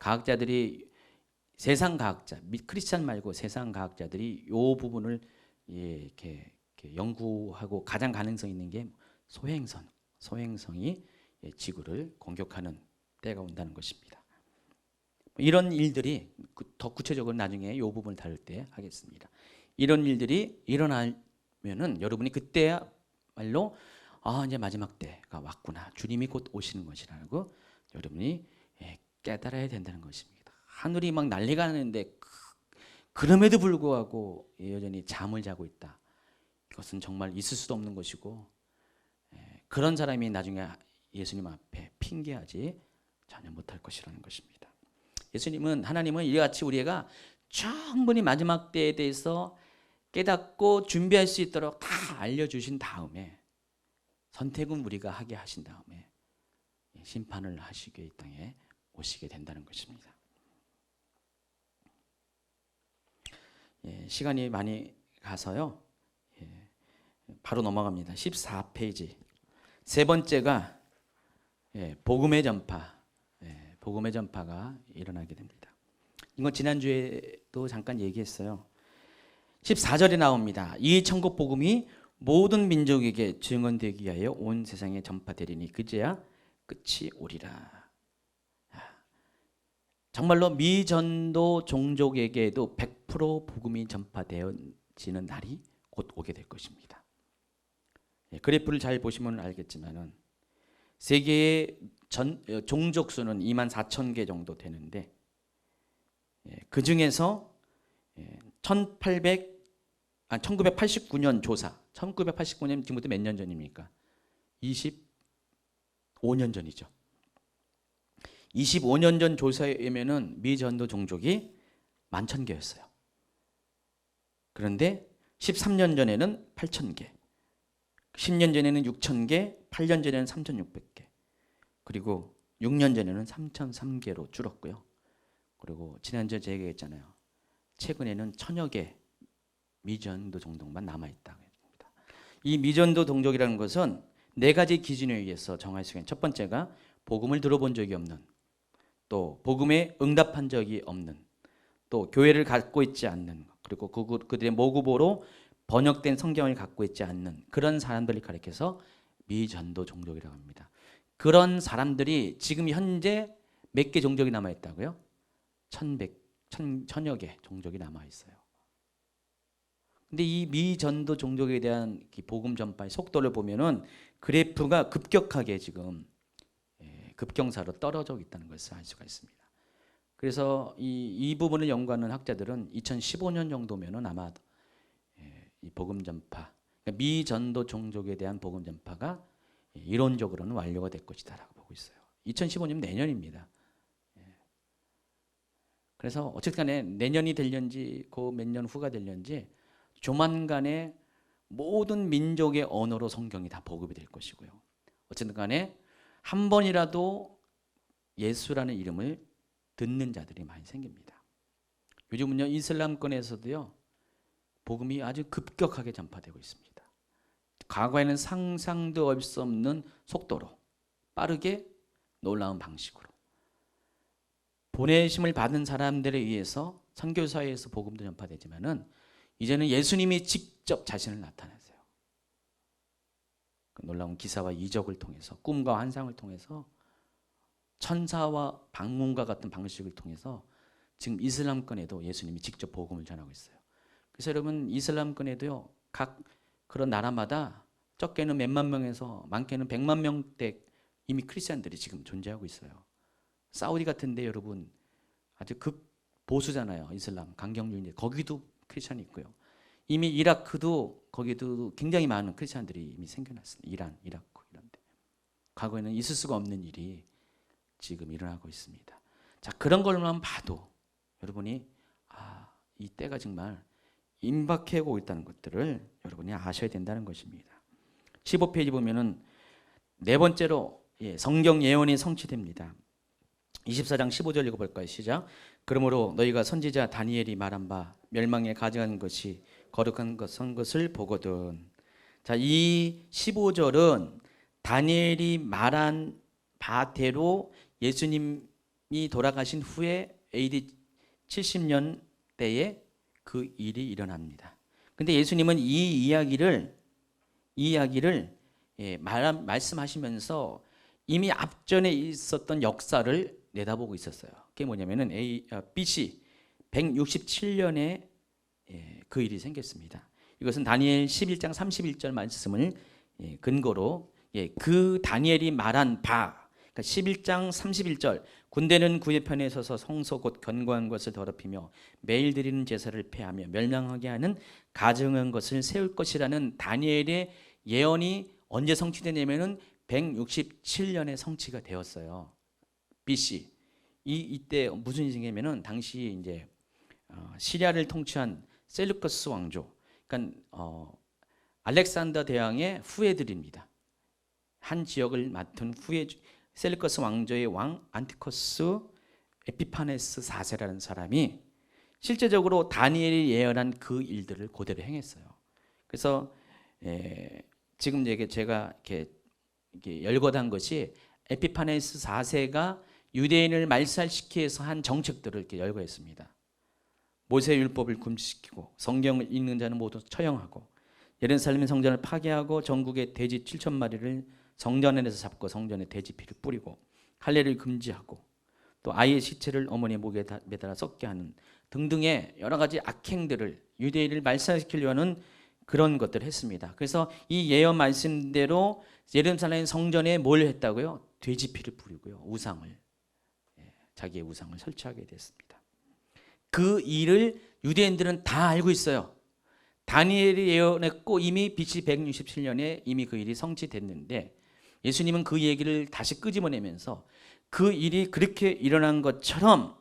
과학자들이 세상 과학자, 크리스찬 말고 세상 과학자들이 이 부분을 이렇게 연구하고 가장 가능성 있는 게 소행성이 지구를 공격하는 때가 온다는 것입니다. 이런 일들이 더 구체적으로 나중에 이 부분을 다룰 때 하겠습니다. 이런 일들이 일어나면은 여러분이 그때야말로 이제 마지막 때가 왔구나. 주님이 곧 오시는 것이라고 여러분이 깨달아야 된다는 것입니다. 하늘이 막 난리가 나는데 그럼에도 불구하고 여전히 잠을 자고 있다. 이것은 정말 있을 수도 없는 것이고 그런 사람이 나중에 예수님 앞에 핑계하지 전혀 못할 것이라는 것입니다. 하나님은 이같이 우리가 충분히 마지막 때에 대해서 깨닫고 준비할 수 있도록 다 알려주신 다음에 선택은 우리가 하게 하신 다음에 심판을 하시기 이 땅에 오시게 된다는 것입니다. 시간이 많이 가서요. 바로 넘어갑니다. 14페이지. 세 번째가 복음의 전파. 복음의 전파가 일어나게 됩니다. 이건 지난주에도 잠깐 얘기했어요. 14절에 나옵니다. 이 천국 복음이 모든 민족에게 증언되기 위하여 온 세상에 전파되리니 그제야 끝이 오리라. 정말로 미전도 종족에게도 100% 복음이 전파되어지는 날이 곧 오게 될 것입니다. 그래프를 잘 보시면 알겠지만은 세계의 종족 수는 24,000개 정도 되는데 그 중에서 1989년 조사, 1989년 지금부터 몇 년 전입니까? 25년 전이죠. 25년 전 조사에 의하면은 미전도 종족이 11,000개였어요. 그런데 13년 전에는 8,000개, 10년 전에는 6,000개, 8년 전에는 3,600개, 그리고 6년 전에는 3,003개로 줄었고요. 그리고 지난주에 제가 얘기했잖아요. 최근에는 1,000여 개 미전도 종족만 남아있다고 합니다. 이 미전도 종족이라는 것은 4가지 기준에 의해서 정할 수가 있는, 첫 번째가 복음을 들어본 적이 없는, 또 복음에 응답한 적이 없는, 또 교회를 갖고 있지 않는, 그리고 그들의 모국어로 번역된 성경을 갖고 있지 않는 그런 사람들을 가리켜서 미전도 종족이라고 합니다. 그런 사람들이 지금 현재 몇 개 종족이 남아있다고요? 1,000여 개 종족이 남아있어요. 근데 이 미전도 종족에 대한 복음 전파의 속도를 보면은 그래프가 급격하게 지금 급경사로 떨어져 있다는 것을 알 수가 있습니다. 그래서 이 부분을 연구하는 학자들은 2015년 정도면은 아마 이 복음 전파, 그러니까 미전도 종족에 대한 복음 전파가 이론적으로는 완료가 될 것이다라고 보고 있어요. 2015년 내년입니다. 그래서 어쨌든 간에 내년이 될런지 그 몇 년 후가 될런지 조만간에 모든 민족의 언어로 성경이 다 보급이 될 것이고요. 어쨌든 간에 한 번이라도 예수라는 이름을 듣는 자들이 많이 생깁니다. 요즘은요 이슬람권에서도요 복음이 아주 급격하게 전파되고 있습니다. 과거에는 상상도 할 수 없는 속도로 빠르게 놀라운 방식으로 보내심을 받은 사람들에 의해서 선교사회에서 복음도 전파되지만은 이제는 예수님이 직접 자신을 나타내세요. 그 놀라운 기사와 이적을 통해서, 꿈과 환상을 통해서, 천사와 방문과 같은 방식을 통해서 지금 이슬람권에도 예수님이 직접 복음을 전하고 있어요. 그래서 여러분 이슬람권에도요 각 그런 나라마다 적게는 몇만 명에서 많게는 100만 명대 이미 크리스찬들이 지금 존재하고 있어요. 사우디 같은데 여러분 아주 극보수잖아요. 이슬람 강경주의인데 거기도 크리스찬이 있고요. 이미 이라크도 거기도 굉장히 많은 크리스찬들이 이미 생겨났습니다. 이란, 이라크 이런데 과거에는 있을 수가 없는 일이 지금 일어나고 있습니다. 자, 그런 걸만 봐도 여러분이 이 때가 정말 임박해 오고 있다는 것들을 여러분이 아셔야 된다는 것입니다. 15페이지 보면은 네 번째로 성경 예언이 성취됩니다. 24장 15절 읽어볼까요? 시작. 그러므로 너희가 선지자 다니엘이 말한 바 멸망에 가져간 것이 거룩한 것을 보거든. 자, 이 15절은 다니엘이 말한 바대로 예수님이 돌아가신 후에 AD 70년대에 그 일이 일어납니다. 근데 예수님은 이 이야기를 말씀하시면서 이미 앞전에 있었던 역사를 내다보고 있었어요. 그게 뭐냐면은 BC 167년에 그 일이 생겼습니다. 이것은 다니엘 11장 31절 말씀을 근거로 그 다니엘이 말한 바, 그러니까 11장 31절 군대는 그의 편에 서서 성소 곧 견고한 것을 더럽히며 매일 드리는 제사를 폐하며 멸망하게 하는 가증한 것을 세울 것이라는 다니엘의 예언이 언제 성취되냐면은 167년에 성취가 되었어요. BC. 이때 무슨 일이 생기냐면은 당시 이제 시리아를 통치한 셀루커스 왕조, 그러니까 알렉산더 대왕의 후예들입니다. 한 지역을 맡은 셀루커스 왕조의 왕 안티코스 에피파네스 4세라는 사람이 실제적으로 다니엘이 예언한 그 일들을 그대로 행했어요. 그래서 지금 제가 이렇게 열거한 것이 에피파네스 4세가 유대인을 말살시키기 위해서 한 정책들을 이렇게 열거했습니다. 모세율법을 금지시키고 성경을 읽는 자는 모두 처형하고 예루살렘 성전을 파괴하고 전국의 돼지 7천 마리를 성전 안에서 잡고 성전에 돼지 피를 뿌리고 할례를 금지하고 또 아이의 시체를 어머니의 목에 매달아 썩게 하는 등등의 여러 가지 악행들을 유대인을 말살시키려 하는 그런 것들을 했습니다. 그래서 이 예언 말씀대로 예루살렘 성전에 뭘 했다고요? 돼지 피를 뿌리고요. 우상을, 자기의 우상을 설치하게 됐습니다. 그 일을 유대인들은 다 알고 있어요. 다니엘이 예언했고 이미 BC 167년에 이미 그 일이 성취됐는데 예수님은 그 얘기를 다시 끄집어내면서 그 일이 그렇게 일어난 것처럼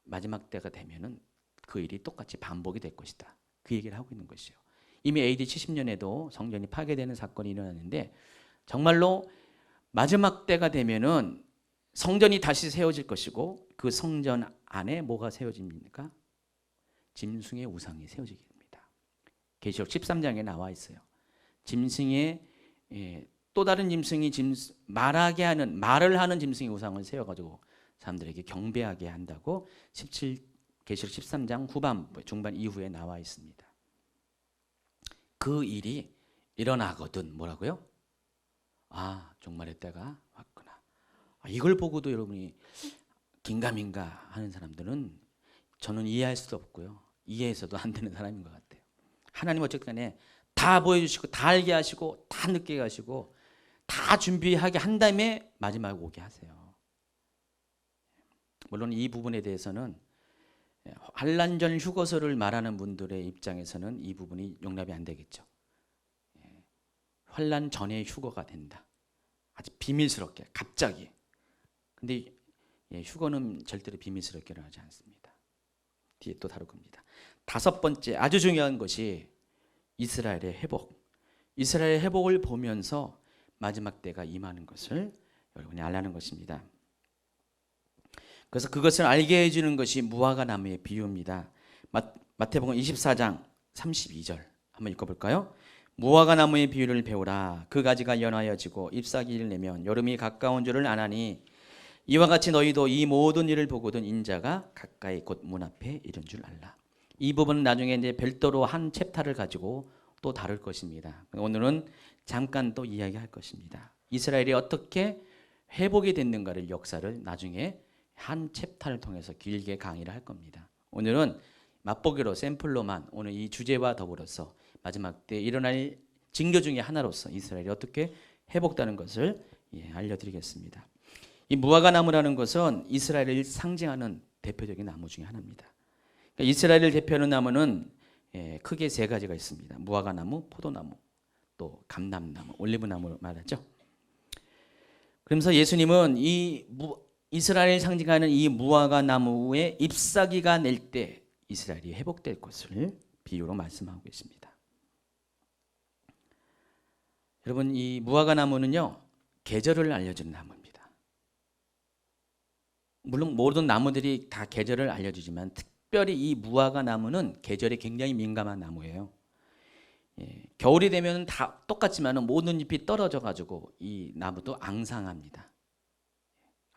마지막 때가 되면은 그 일이 똑같이 반복이 될 것이다. 그 얘기를 하고 있는 것이요. 이미 AD 70년에도 성전이 파괴되는 사건이 일어났는데 정말로 마지막 때가 되면은 성전이 다시 세워질 것이고 그 성전 안에 뭐가 세워집니까? 짐승의 우상이 세워지게 됩니다. 계시록 13장에 나와 있어요. 짐승의 또 다른 짐승이 말을 하는 짐승의 우상을 세워가지고 사람들에게 경배하게 한다고 계시록 13장 후반 중반 이후에 나와 있습니다. 그 일이 일어나거든 뭐라고요? 아, 종말의 때가 왔구나. 이걸 보고도 여러분이 긴가민가 하는 사람들은 저는 이해할 수도 없고요. 이해해서도 안 되는 사람인 것 같아요. 하나님 어쨌든 간에 다 보여주시고 다 알게 하시고 다 느끼게 하시고 다 준비하게 한 다음에 마지막에 오게 하세요. 물론 이 부분에 대해서는 환난 전 휴거설을 말하는 분들의 입장에서는 이 부분이 용납이 안 되겠죠. 환난 전에 휴거가 된다. 아주 비밀스럽게 갑자기. 근데 휴거는 절대로 비밀스럽게 일어나지 않습니다. 뒤에 또 다룰 겁니다. 다섯 번째 아주 중요한 것이 이스라엘의 회복. 이스라엘의 회복을 보면서 마지막 때가 임하는 것을 여러분이 알라는 것입니다. 그래서 그것을 알게 해주는 것이 무화과 나무의 비유입니다. 마태복음 24장 32절 한번 읽어볼까요? 무화과 나무의 비유를 배우라. 그 가지가 연하여지고 잎사귀를 내면 여름이 가까운 줄을 아나니 이와 같이 너희도 이 모든 일을 보거든 인자가 가까이 곧 문 앞에 이른 줄 알라. 이 부분은 나중에 이제 별도로 한 챕터를 가지고 또 다룰 것입니다. 오늘은 잠깐 또 이야기할 것입니다. 이스라엘이 어떻게 회복이 됐는가를 역사를 나중에 한 챕터를 통해서 길게 강의를 할 겁니다. 오늘은 맛보기로 샘플로만 오늘 이 주제와 더불어서 마지막 때 일어날 징조 중에 하나로서 이스라엘이 어떻게 회복되는 것을 알려드리겠습니다. 이 무화과 나무라는 것은 이스라엘을 상징하는 대표적인 나무 중에 하나입니다. 그러니까 이스라엘을 대표하는 나무는 크게 세 가지가 있습니다. 무화과 나무, 포도나무, 또 감람나무, 올리브나무 말하죠. 그러면서 예수님은 이스라엘 상징하는 이 무화과 나무의 잎사귀가 낼 때 이스라엘이 회복될 것을 비유로 말씀하고 있습니다. 여러분, 이 무화과 나무는요 계절을 알려주는 나무입니다. 물론 모든 나무들이 다 계절을 알려주지만 특별히 이 무화과 나무는 계절에 굉장히 민감한 나무예요. 겨울이 되면 다 똑같지만 모든 잎이 떨어져 가지고 이 나무도 앙상합니다.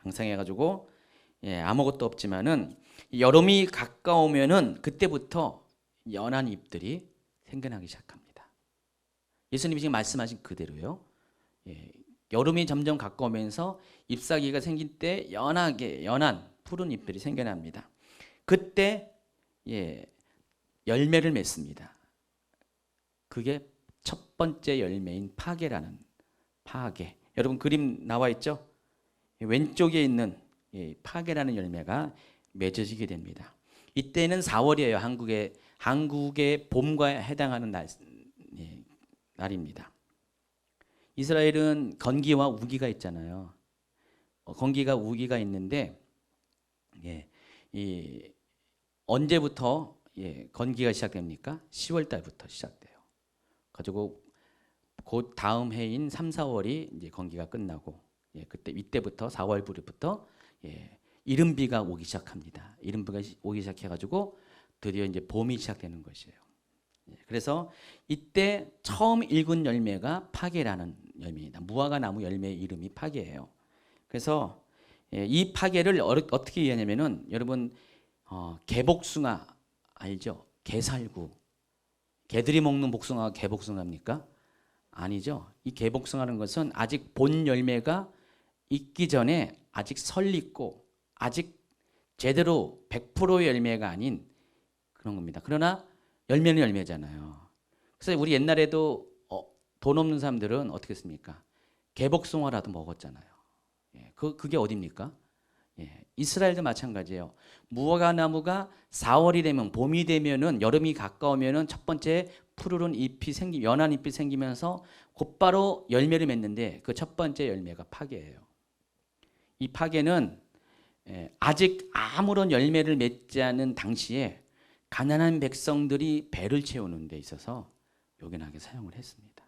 앙상해가지고 아무것도 없지만은 여름이 가까우면은 그때부터 연한 잎들이 생겨나기 시작합니다. 예수님이 지금 말씀하신 그대로요. 여름이 점점 가까우면서 잎사귀가 생길 때 연한 푸른 잎들이 생겨납니다. 그때 열매를 맺습니다. 그게 첫 번째 열매인 파게라는 파게. 여러분 그림 나와 있죠? 왼쪽에 있는 파게라는 열매가 맺어지게 됩니다. 이때는 4월이에요. 한국의 봄과 해당하는 날입니다. 이스라엘은 건기와 우기가 있잖아요. 건기가 우기가 있는데 언제부터 건기가 시작됩니까? 10월 달부터 시작돼요. 가지고 곧 다음 해인 3, 4월이 이제 건기가 끝나고 이때부터 4월부터 이른비가 오기 시작합니다. 이른비가 오기 시작해가지고 드디어 이제 봄이 시작되는 것이에요. 그래서 이때 처음 익은 열매가 파게라는 열매입니다. 무화과 나무 열매의 이름이 파게예요. 그래서 이 파괴를 어떻게 이해하냐면은 여러분 개복숭아 알죠? 개살구. 개들이 먹는 복숭아가 개복숭아입니까? 아니죠. 이 개복숭아라는 것은 아직 본 열매가 있기 전에 아직 설익고 아직 제대로 100%의 열매가 아닌 그런 겁니다. 그러나 열매는 열매잖아요. 그래서 우리 옛날에도 돈 없는 사람들은 어떻게 했습니까? 개복숭아라도 먹었잖아요. 그게 어딥니까? 이스라엘도 마찬가지예요. 무화과 나무가 4월이 되면 봄이 되면은 여름이 가까우면은 첫 번째 푸르른 잎이 연한 잎이 생기면서 곧바로 열매를 맺는데 그 첫 번째 열매가 파괴예요. 이 파괴는 아직 아무런 열매를 맺지 않은 당시에 가난한 백성들이 배를 채우는 데 있어서 요긴하게 사용을 했습니다.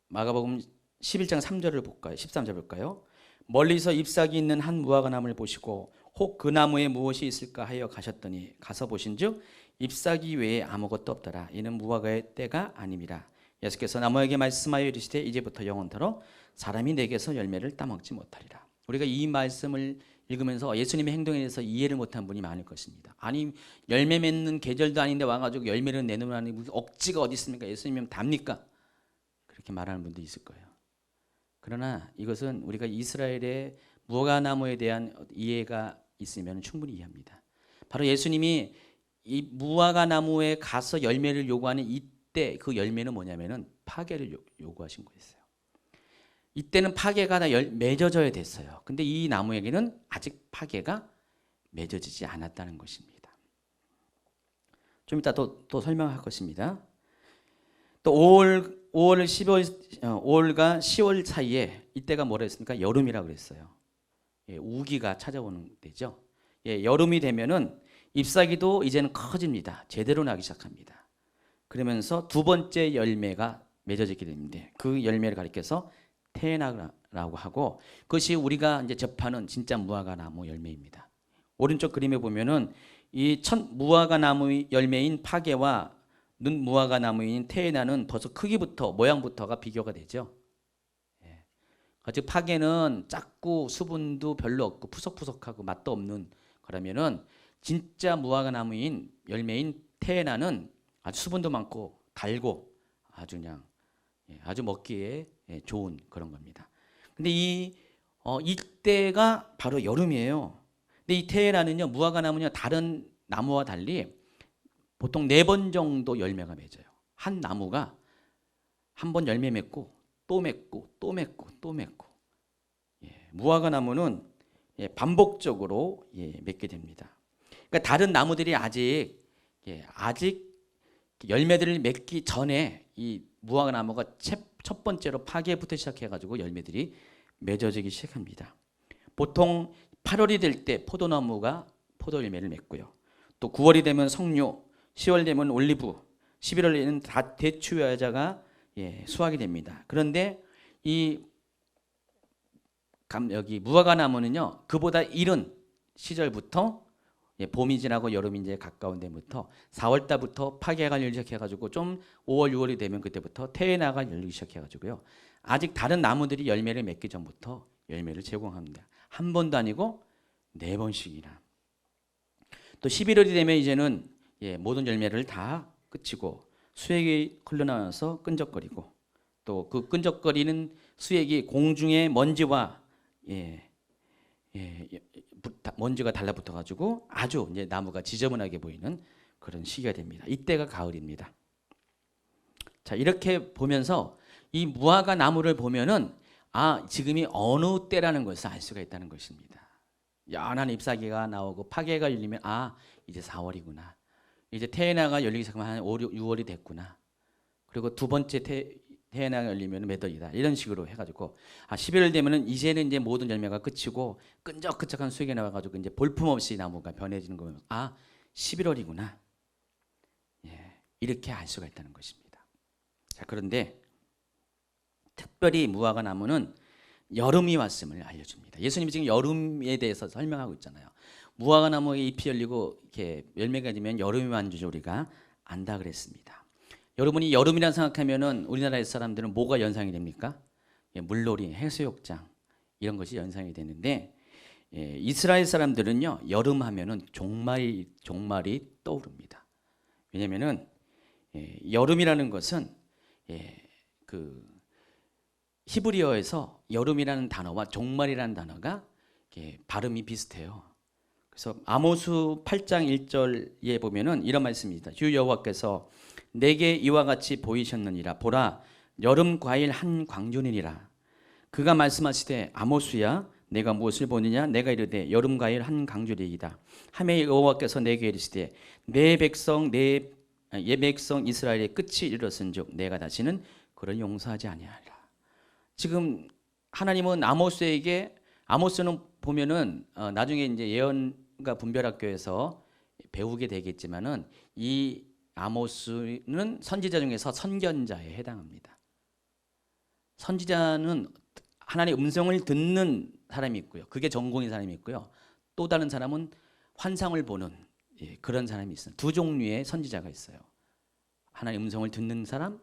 마가복음 11장 3절을 볼까요? 13절 볼까요? 멀리서 잎사귀 있는 한 무화과 나무를 보시고 혹 그 나무에 무엇이 있을까 하여 가셨더니 가서 보신즉 잎사귀 외에 아무것도 없더라. 이는 무화과의 때가 아님이라. 예수께서 나무에게 말씀하여 이르시되 이제부터 영원토록 사람이 내게서 열매를 따먹지 못하리라. 우리가 이 말씀을 읽으면서 예수님의 행동에 대해서 이해를 못한 분이 많을 것입니다. 아니 열매 맺는 계절도 아닌데 와가지고 열매를 내놓으라니 무슨 억지가 어디 있습니까? 예수님이면 답니까? 그렇게 말하는 분도 있을 거예요. 그러나 이것은 우리가 이스라엘의 무화과 나무에 대한 이해가 있으면 충분히 이해합니다. 바로 예수님이 이 무화과 나무에 가서 열매를 요구하는 이때 그 열매는 뭐냐면은 파괴를 요구하신 거였어요. 이때는 파괴가 다 맺어져야 됐어요. 근데 이 나무에게는 아직 파괴가 맺어지지 않았다는 것입니다. 좀 이따 또 설명할 것입니다. 또 5월과 10월 사이에 이때가 뭐라 했습니까? 여름이라고 그랬어요. 우기가 찾아오는 때죠. 여름이 되면은 잎사귀도 이제는 커집니다. 제대로 나기 시작합니다. 그러면서 두 번째 열매가 맺어지게 되는데 그 열매를 가리켜서 테에나라고 하고 그것이 우리가 이제 접하는 진짜 무화과 나무 열매입니다. 오른쪽 그림에 보면은 이 첫 무화과 나무 열매인 파괴와 눈 무화과 나무인 테에나는 벌써 크기부터 모양부터가 비교가 되죠. 아직 파괴는 작고 수분도 별로 없고 푸석푸석하고 맛도 없는 거라면은 진짜 무화과 나무인 열매인 테에나는 아주 수분도 많고 달고 아주 그냥 아주 먹기에 좋은 그런 겁니다. 근데 이때가 바로 여름이에요. 근데 이 테에나는요 무화과 나무는요 다른 나무와 달리 보통 4번 정도 열매가 맺어요. 한 나무가 한 번 열매 맺고 또 맺고 또 맺고 또 맺고 무화과 나무는 반복적으로 맺게 됩니다. 그러니까 다른 나무들이 아직 열매들을 맺기 전에 이 무화과 나무가 첫 번째로 파괴부터 시작해가지고 열매들이 맺어지기 시작합니다. 보통 8월이 될 때 포도나무가 포도 열매를 맺고요. 또 9월이 되면 석류, 10월 되면 올리브, 11월에는 다 대추 여자가 수확이 됩니다. 그런데 여기 무화과 나무는요 그보다 이른 시절부터 봄이 지나고 여름이 이제 가까운 데부터 4월 달부터 파괴가 열리기 시작해가지고 좀 5월 6월이 되면 그때부터 테에나가 열리기 시작해가지고요 아직 다른 나무들이 열매를 맺기 전부터 열매를 제공합니다. 한 번도 아니고 4번씩이나. 또 11월이 되면 이제는 모든 열매를 다 끝이고 수액이 흘러나와서 끈적거리고 또 그 끈적거리는 수액이 공중의 먼지와 먼지가 달라붙어 가지고 아주 이제 나무가 지저분하게 보이는 그런 시기가 됩니다. 이때가 가을입니다. 자, 이렇게 보면서 이 무화과 나무를 보면은 지금이 어느 때라는 것을 알 수가 있다는 것입니다. 연한 잎사귀가 나오고 파괴가 열리면 이제 4월이구나. 이제 테에나가 열리기 시작하면 한 5, 6월이 됐구나. 그리고 두 번째 테에나가 열리면 몇 월이다. 이런 식으로 해가지고 11월 되면은 이제는 이제 모든 열매가 끝이고 끈적끈적한 수액이 나와가지고 이제 볼품없이 나무가 변해지는 거면 11월이구나. 이렇게 알 수가 있다는 것입니다. 자, 그런데 특별히 무화과 나무는 여름이 왔음을 알려줍니다. 예수님이 지금 여름에 대해서 설명하고 있잖아요. 무화과 나무에 잎이 열리고 이렇게 열매가 되면 여름이 왔는 줄 우리가 안다 그랬습니다. 여러분이 여름이라 생각하면은 우리나라의 사람들은 뭐가 연상이 됩니까? 물놀이, 해수욕장, 이런 것이 연상이 되는데 이스라엘 사람들은요 여름 하면은 종말이 떠오릅니다. 왜냐하면은 여름이라는 것은 그 히브리어에서 여름이라는 단어와 종말이라는 단어가 발음이 비슷해요. 그래서 아모스 8장 1절에 보면은 이런 말씀입니다. 주 여호와께서 내게 이와 같이 보이셨느니라. 보라, 여름 과일 한 광주니라. 그가 말씀하시되 아모스야, 내가 무엇을 보느냐? 내가 이르되 여름 과일 한 강주리이다. 하매 여호와께서 내게 이르시되 내 백성 이스라엘의 끝이 이르렀은즉 내가 다시는 그를 용서하지 아니하리라. 지금 하나님은 아모스는 보면은 나중에 이제 예언과 분별학교에서 배우게 되겠지만은 이 아모스는 선지자 중에서 선견자에 해당합니다. 선지자는 하나님의 음성을 듣는 사람이 있고요. 그게 전공인 사람이 있고요. 또 다른 사람은 환상을 보는 그런 사람이 있어요. 두 종류의 선지자가 있어요. 하나님의 음성을 듣는 사람,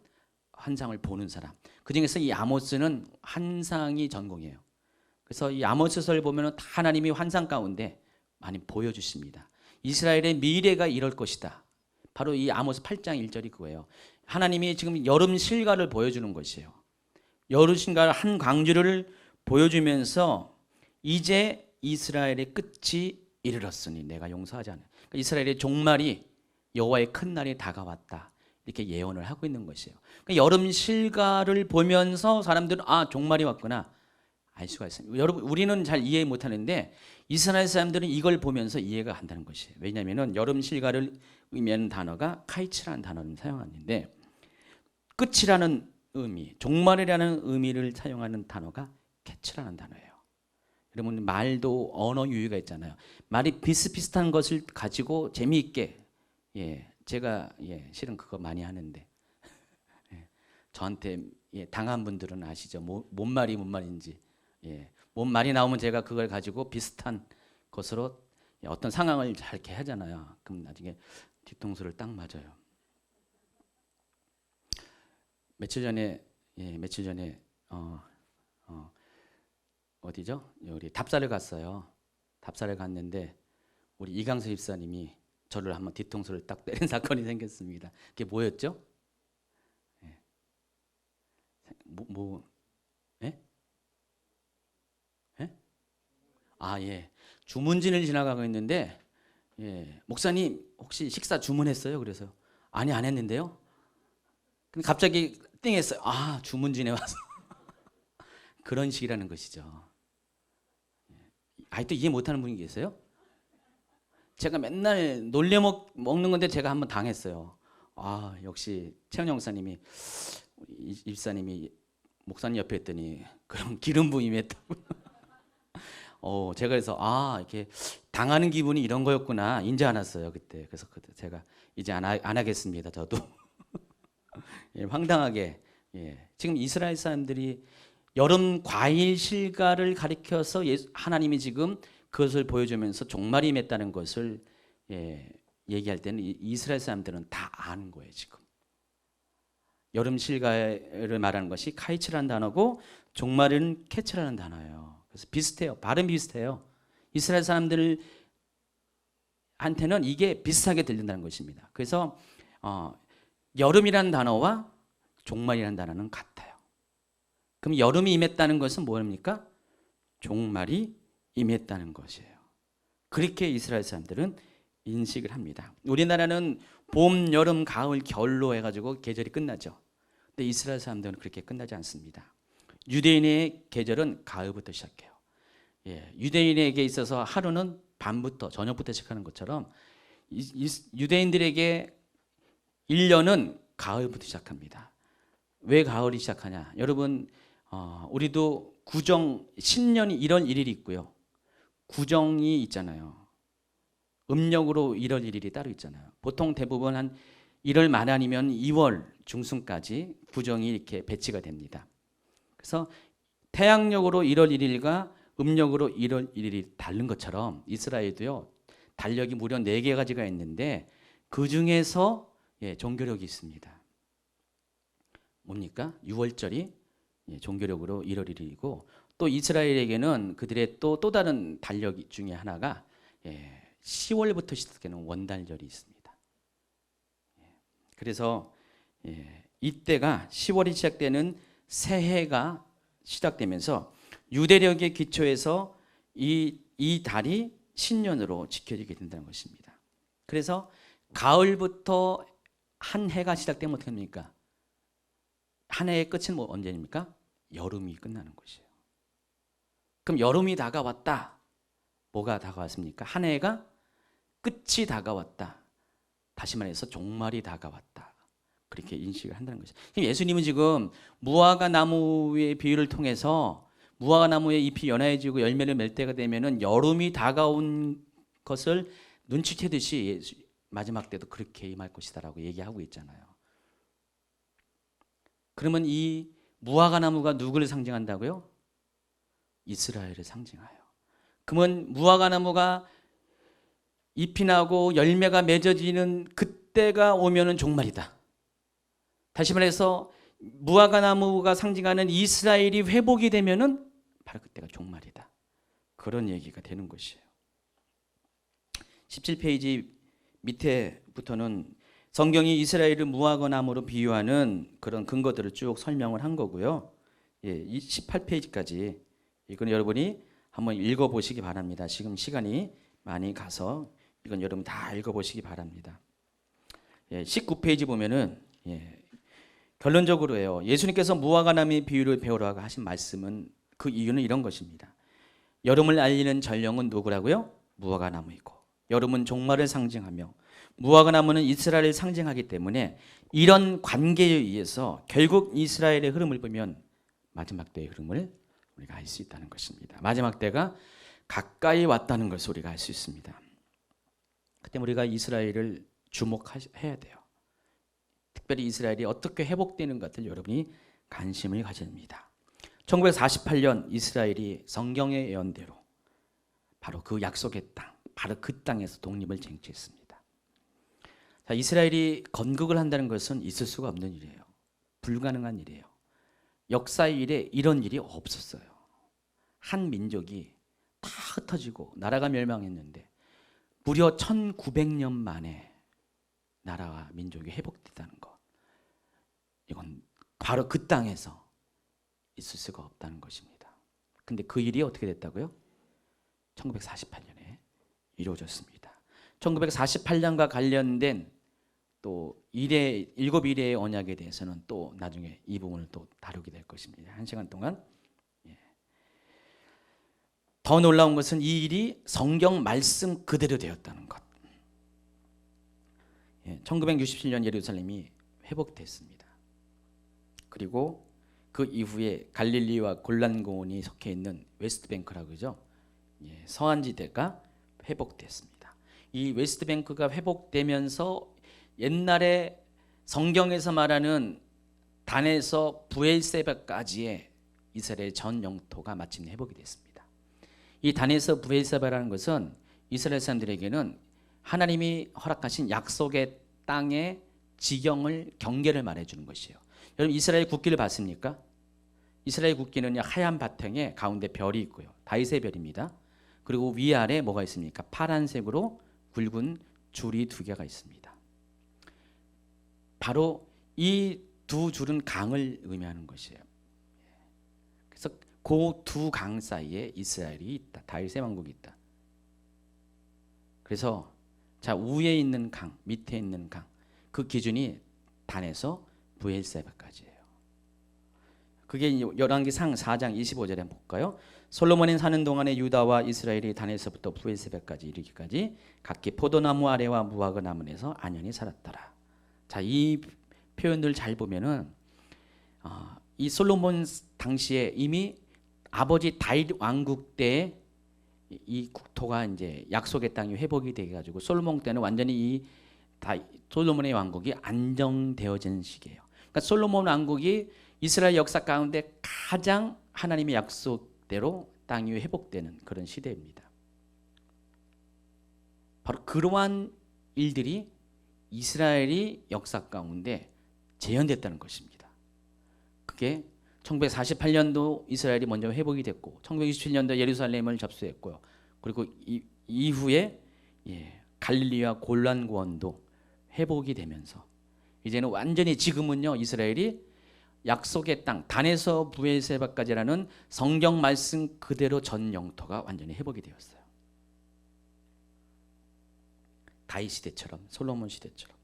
환상을 보는 사람. 그 중에서 이 아모스는 환상이 전공이에요. 그래서 이 아모스서를 보면 하나님이 환상 가운데 많이 보여주십니다. 이스라엘의 미래가 이럴 것이다. 바로 이 아모스 8장 1절이 그거예요. 하나님이 지금 여름 실과를 보여주는 것이에요. 여름 실과 한 광주를 보여주면서 이제 이스라엘의 끝이 이르렀으니 내가 용서하지 않아. 그러니까 이스라엘의 종말이 여호와의 큰 날이 다가왔다. 이렇게 예언을 하고 있는 것이에요. 그러니까 여름 실과를 보면서 사람들은 종말이 왔구나 알 수가 있습니다. 여러분 우리는 잘 이해 못하는데 이스라엘 사람들은 이걸 보면서 이해가 한다는 것이에요. 왜냐하면 여름 실과를 의미하는 단어가 카이츠라는 단어를 사용하는데 끝이라는 의미, 종말이라는 의미를 사용하는 단어가 캐츠라는 단어예요. 여러분 말도 언어 유희가 있잖아요. 말이 비슷비슷한 것을 가지고 재미있게 제가 실은 그거 많이 하는데 저한테 당한 분들은 아시죠? 뭔 말인지 뭔 말이 나오면 제가 그걸 가지고 비슷한 것으로 어떤 상황을 잘 이렇게 하잖아요. 그럼 나중에 뒤통수를 딱 맞아요. 며칠 전에 어디죠? 우리 답사를 갔어요. 답사를 갔는데 우리 이강수 집사님이 저를 한번 뒤통수를 딱 때린 사건이 생겼습니다. 그게 뭐였죠? 주문진을 지나가고 있는데 목사님 혹시 식사 주문했어요? 그래서 아니 안 했는데요. 근데 갑자기 띵했어요. 주문진에 와서 그런 식이라는 것이죠. 아직도 이해 못하는 분이 계세요? 제가 맨날 놀려 먹는 건데 제가 한번 당했어요. 역시 최은영 목사님이 입사님이 목사님 옆에 했더니 그럼 기름 부임이 했다고. 제가 그래서 이렇게 당하는 기분이 이런 거였구나 인지 않았어요 그때. 그래서 제가 이제 안 하겠습니다. 저도 황당하게 지금 이스라엘 사람들이 여름 과일 실과를 가리켜서 하나님이 지금 그것을 보여주면서 종말이 임했다는 것을 얘기할 때는 이스라엘 사람들은 다 아는 거예요. 지금 여름 실과를 말하는 것이 카이츠라는 단어고 종말은 캐츠라는 단어예요. 그래서 비슷해요. 발음 비슷해요. 이스라엘 사람들한테는 이게 비슷하게 들린다는 것입니다. 그래서 여름이라는 단어와 종말이라는 단어는 같아요. 그럼 여름이 임했다는 것은 뭡니까? 종말이 임했다는 것이에요. 그렇게 이스라엘 사람들은 인식을 합니다. 우리나라는 봄, 여름, 가을, 겨울로 해가지고 계절이 끝나죠. 근데 이스라엘 사람들은 그렇게 끝나지 않습니다. 유대인의 계절은 가을부터 시작해요. 유대인에게 있어서 하루는 밤부터 저녁부터 시작하는 것처럼 유대인들에게 1년은 가을부터 시작합니다. 왜 가을이 시작하냐? 여러분 우리도 구정 신년이 1월 1일이 있고요. 구정이 있잖아요. 음력으로 1월 1일이 따로 있잖아요. 보통 대부분 한 1월 말 아니면 2월 중순까지 구정이 이렇게 배치가 됩니다. 그래서 태양력으로 1월 1일과 음력으로 1월 1일이 다른 것처럼 이스라엘도요. 달력이 무려 4가지가 있는데 그 중에서 종교력이 있습니다. 뭡니까? 6월절이 종교력으로 1월 1일이고 또 이스라엘에게는 그들의 또 다른 달력 중에 하나가 10월부터 시작되는 원달절이 있습니다. 그래서 이때가 10월이 시작되는 새해가 시작되면서 유대력의 기초에서 이 달이 신년으로 지켜지게 된다는 것입니다. 그래서 가을부터 한 해가 시작되면 어떻게 합니까? 한 해의 끝은 언제입니까? 여름이 끝나는 것이에요. 그럼 여름이 다가왔다. 뭐가 다가왔습니까? 한 해가 끝이 다가왔다. 다시 말해서 종말이 다가왔다. 그렇게 인식을 한다는 것이죠. 예수님은 지금 무화과 나무의 비유를 통해서 무화과 나무의 잎이 연해지고 열매를 맺을 때가 되면은 여름이 다가온 것을 눈치채듯이 마지막 때도 그렇게 임할 것이다라고 얘기하고 있잖아요. 그러면 이 무화과 나무가 누구를 상징한다고요? 이스라엘을 상징하여. 그러면 무화과 나무가 잎이 나고 열매가 맺어지는 그때가 오면은 종말이다. 다시 말해서 무화과 나무가 상징하는 이스라엘이 회복이 되면은 바로 그때가 종말이다. 그런 얘기가 되는 것이에요. 17페이지 밑에부터는 성경이 이스라엘을 무화과 나무로 비유하는 그런 근거들을 쭉 설명을 한 거고요. 18페이지까지 이건 여러분이 한번 읽어보시기 바랍니다. 지금 시간이 많이 가서 이건 여러분 다 읽어보시기 바랍니다. 19페이지 보면은 결론적으로요. 예수님께서 무화과 나무의 비유를 배우라고 하신 말씀은 그 이유는 이런 것입니다. 여름을 알리는 전령은 누구라고요? 무화과 나무이고 여름은 종말을 상징하며 무화과 나무는 이스라엘을 상징하기 때문에 이런 관계에 의해서 결국 이스라엘의 흐름을 보면 마지막 때의 흐름을 우리가 알 수 있다는 것입니다. 마지막 때가 가까이 왔다는 것을 우리가 알 수 있습니다. 그때 우리가 이스라엘을 주목해야 돼요. 특별히 이스라엘이 어떻게 회복되는 것을 여러분이 관심을 가져야 됩니다. 1948년 이스라엘이 성경의 예언대로 바로 그 약속의 땅, 바로 그 땅에서 독립을 쟁취했습니다. 자, 이스라엘이 건국을 한다는 것은 있을 수가 없는 일이에요. 불가능한 일이에요. 역사의 일에 이런 일이 없었어요. 한 민족이 다 흩어지고 나라가 멸망했는데 무려 1900년 만에 나라와 민족이 회복됐다는 것. 이건 바로 그 땅에서 있을 수가 없다는 것입니다. 근데 그 일이 어떻게 됐다고요? 1948년에 이루어졌습니다. 1948년과 관련된 또 일곱 일의 언약에 대해서는 또 나중에 이 부분을 또 다루게 될 것입니다. 1시간 동안. 더 놀라운 것은 이 일이 성경 말씀 그대로 되었다는 것. 1967년 예루살렘이 회복됐습니다. 그리고 그 이후에 갈릴리와 골란고원이 속해 있는 웨스트뱅크라고 그러죠. 서안지대가 회복됐습니다. 이 웨스트뱅크가 회복되면서 옛날에 성경에서 말하는 단에서 부엘세바까지의 이스라엘 전 영토가 마침내 회복이 됐습니다. 이 단에서 부엘세바라는 것은 이스라엘 사람들에게는 하나님이 허락하신 약속의 땅의 지경을 경계를 말해주는 것이에요. 여러분 이스라엘 국기를 봤습니까? 이스라엘 국기는 하얀 바탕에 가운데 별이 있고요. 다윗의 별입니다. 그리고 위아래 뭐가 있습니까? 파란색으로 굵은 줄이 2개가 있습니다. 바로 이 두 줄은 강을 의미하는 것이에요. 그래서 그 두 강 사이에 이스라엘이 있다. 다윗의 왕국이 있다. 그래서 자 위에 있는 강, 밑에 있는 강, 그 기준이 단에서 부엘세바까지예요. 그게 열왕기상 4장 25절에 한번 볼까요? 솔로몬이 사는 동안에 유다와 이스라엘이 단에서부터 부엘세바까지 이르기까지 각기 포도나무 아래와 무화과 나무에서 안연히 살았더라. 자, 이 표현들 잘 보면은 이 솔로몬 당시에 이미 아버지 다윗 왕국 때 이 국토가 이제 약속의 땅이 회복이 돼 가지고 솔로몬 때는 완전히 이 솔로몬의 왕국이 안정되어진 시기예요. 그러니까 솔로몬 왕국이 이스라엘 역사 가운데 가장 하나님의 약속대로 땅이 회복되는 그런 시대입니다. 바로 그러한 일들이 이스라엘이 역사 가운데 재현됐다는 것입니다. 그게 1948년도 이스라엘이 먼저 회복이 됐고 1967년도 예루살렘을 접수했고요. 그리고 이후에 갈릴리와 골란구원도 회복이 되면서 이제는 완전히 지금은요 이스라엘이 약속의 땅 단에서 부에세바까지라는 성경 말씀 그대로 전 영토가 완전히 회복이 되었어요. 다윗 시대처럼 솔로몬 시대처럼.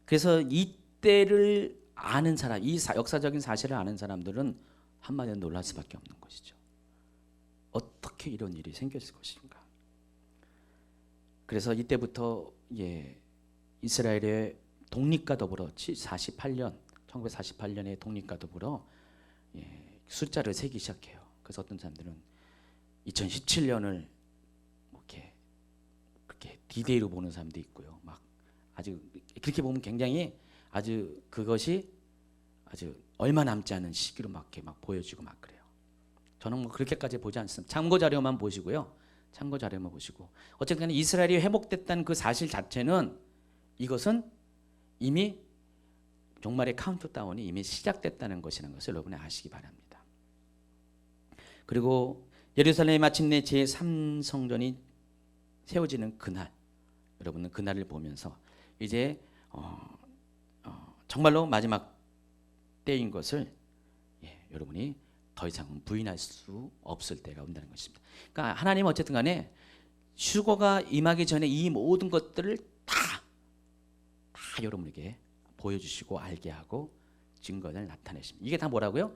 그래서 이때를 아는 사람, 이 역사적인 사실을 아는 사람들은 한마디로 놀랄 수밖에 없는 것이죠. 어떻게 이런 일이 생겼을 것인가. 그래서 이때부터 이스라엘의 독립과 더불어 1948년의 독립과 더불어 숫자를 세기 시작해요. 그래서 어떤 사람들은 2017년을 그렇게 디데이로 보는 사람도 있고요. 막 아주 그렇게 보면 굉장히 아주 그것이 아주 얼마 남지 않은 시기로 막 보여지고 막 그래요. 저는 뭐 그렇게까지 보지 않습니다. 참고 자료만 보시고요. 참고 자료만 보시고 어쨌든 이스라엘이 회복됐다는 그 사실 자체는 이것은 이미 종말의 카운트다운이 이미 시작됐다는 것이라는 것을 여러분이 아시기 바랍니다. 그리고 예루살렘에 마침내 제3성전이 세워지는 그날, 여러분은 그날을 보면서 이제 정말로 마지막 때인 것을 여러분이 더 이상은 부인할 수 없을 때가 온다는 것입니다. 그러니까 하나님은 어쨌든 간에 휴거가 임하기 전에 이 모든 것들을 다 여러분에게 보여주시고 알게 하고 증거를 나타내십니다. 이게 다 뭐라고요?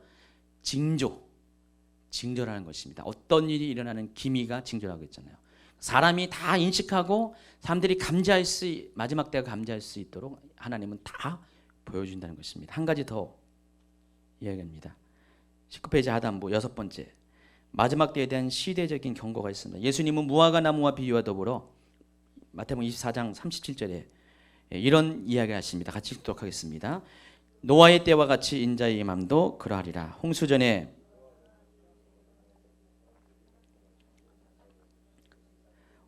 징조라는 것입니다. 어떤 일이 일어나는 기미가 징조라고 했잖아요. 사람이 다 인식하고 사람들이 마지막 때가 감지할 수 있도록 하나님은 다 보여준다는 것입니다. 한 가지 더 이야기합니다. 19페이지 하단부 6번째, 마지막 때에 대한 시대적인 경고가 있습니다. 예수님은 무화과 나무와 비유와 더불어 마태복음 24장 37절에 이런 이야기를 하십니다. 같이 읽도록 하겠습니다. 노아의 때와 같이 인자의 임함도 그러하리라. 홍수전에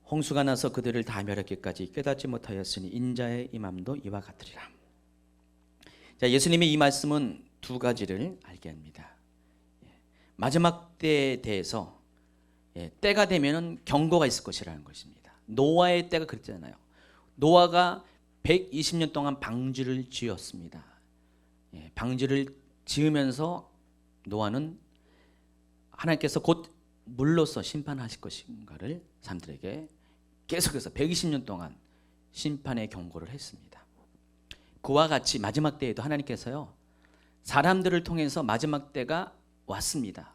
홍수가 나서 그들을 다 멸하기까지 깨닫지 못하였으니 인자의 임함도 이와 같으리라. 자, 예수님의 이 말씀은 두 가지를 알게 합니다. 마지막 때에 대해서 때가 되면은 경고가 있을 것이라는 것입니다. 노아의 때가 그랬잖아요. 노아가 120년 동안 방주를 지었습니다. 방주를 지으면서 노아는 하나님께서 곧 물로서 심판하실 것인가를 사람들에게 계속해서 120년 동안 심판의 경고를 했습니다. 그와 같이 마지막 때에도 하나님께서요 사람들을 통해서 마지막 때가 왔습니다.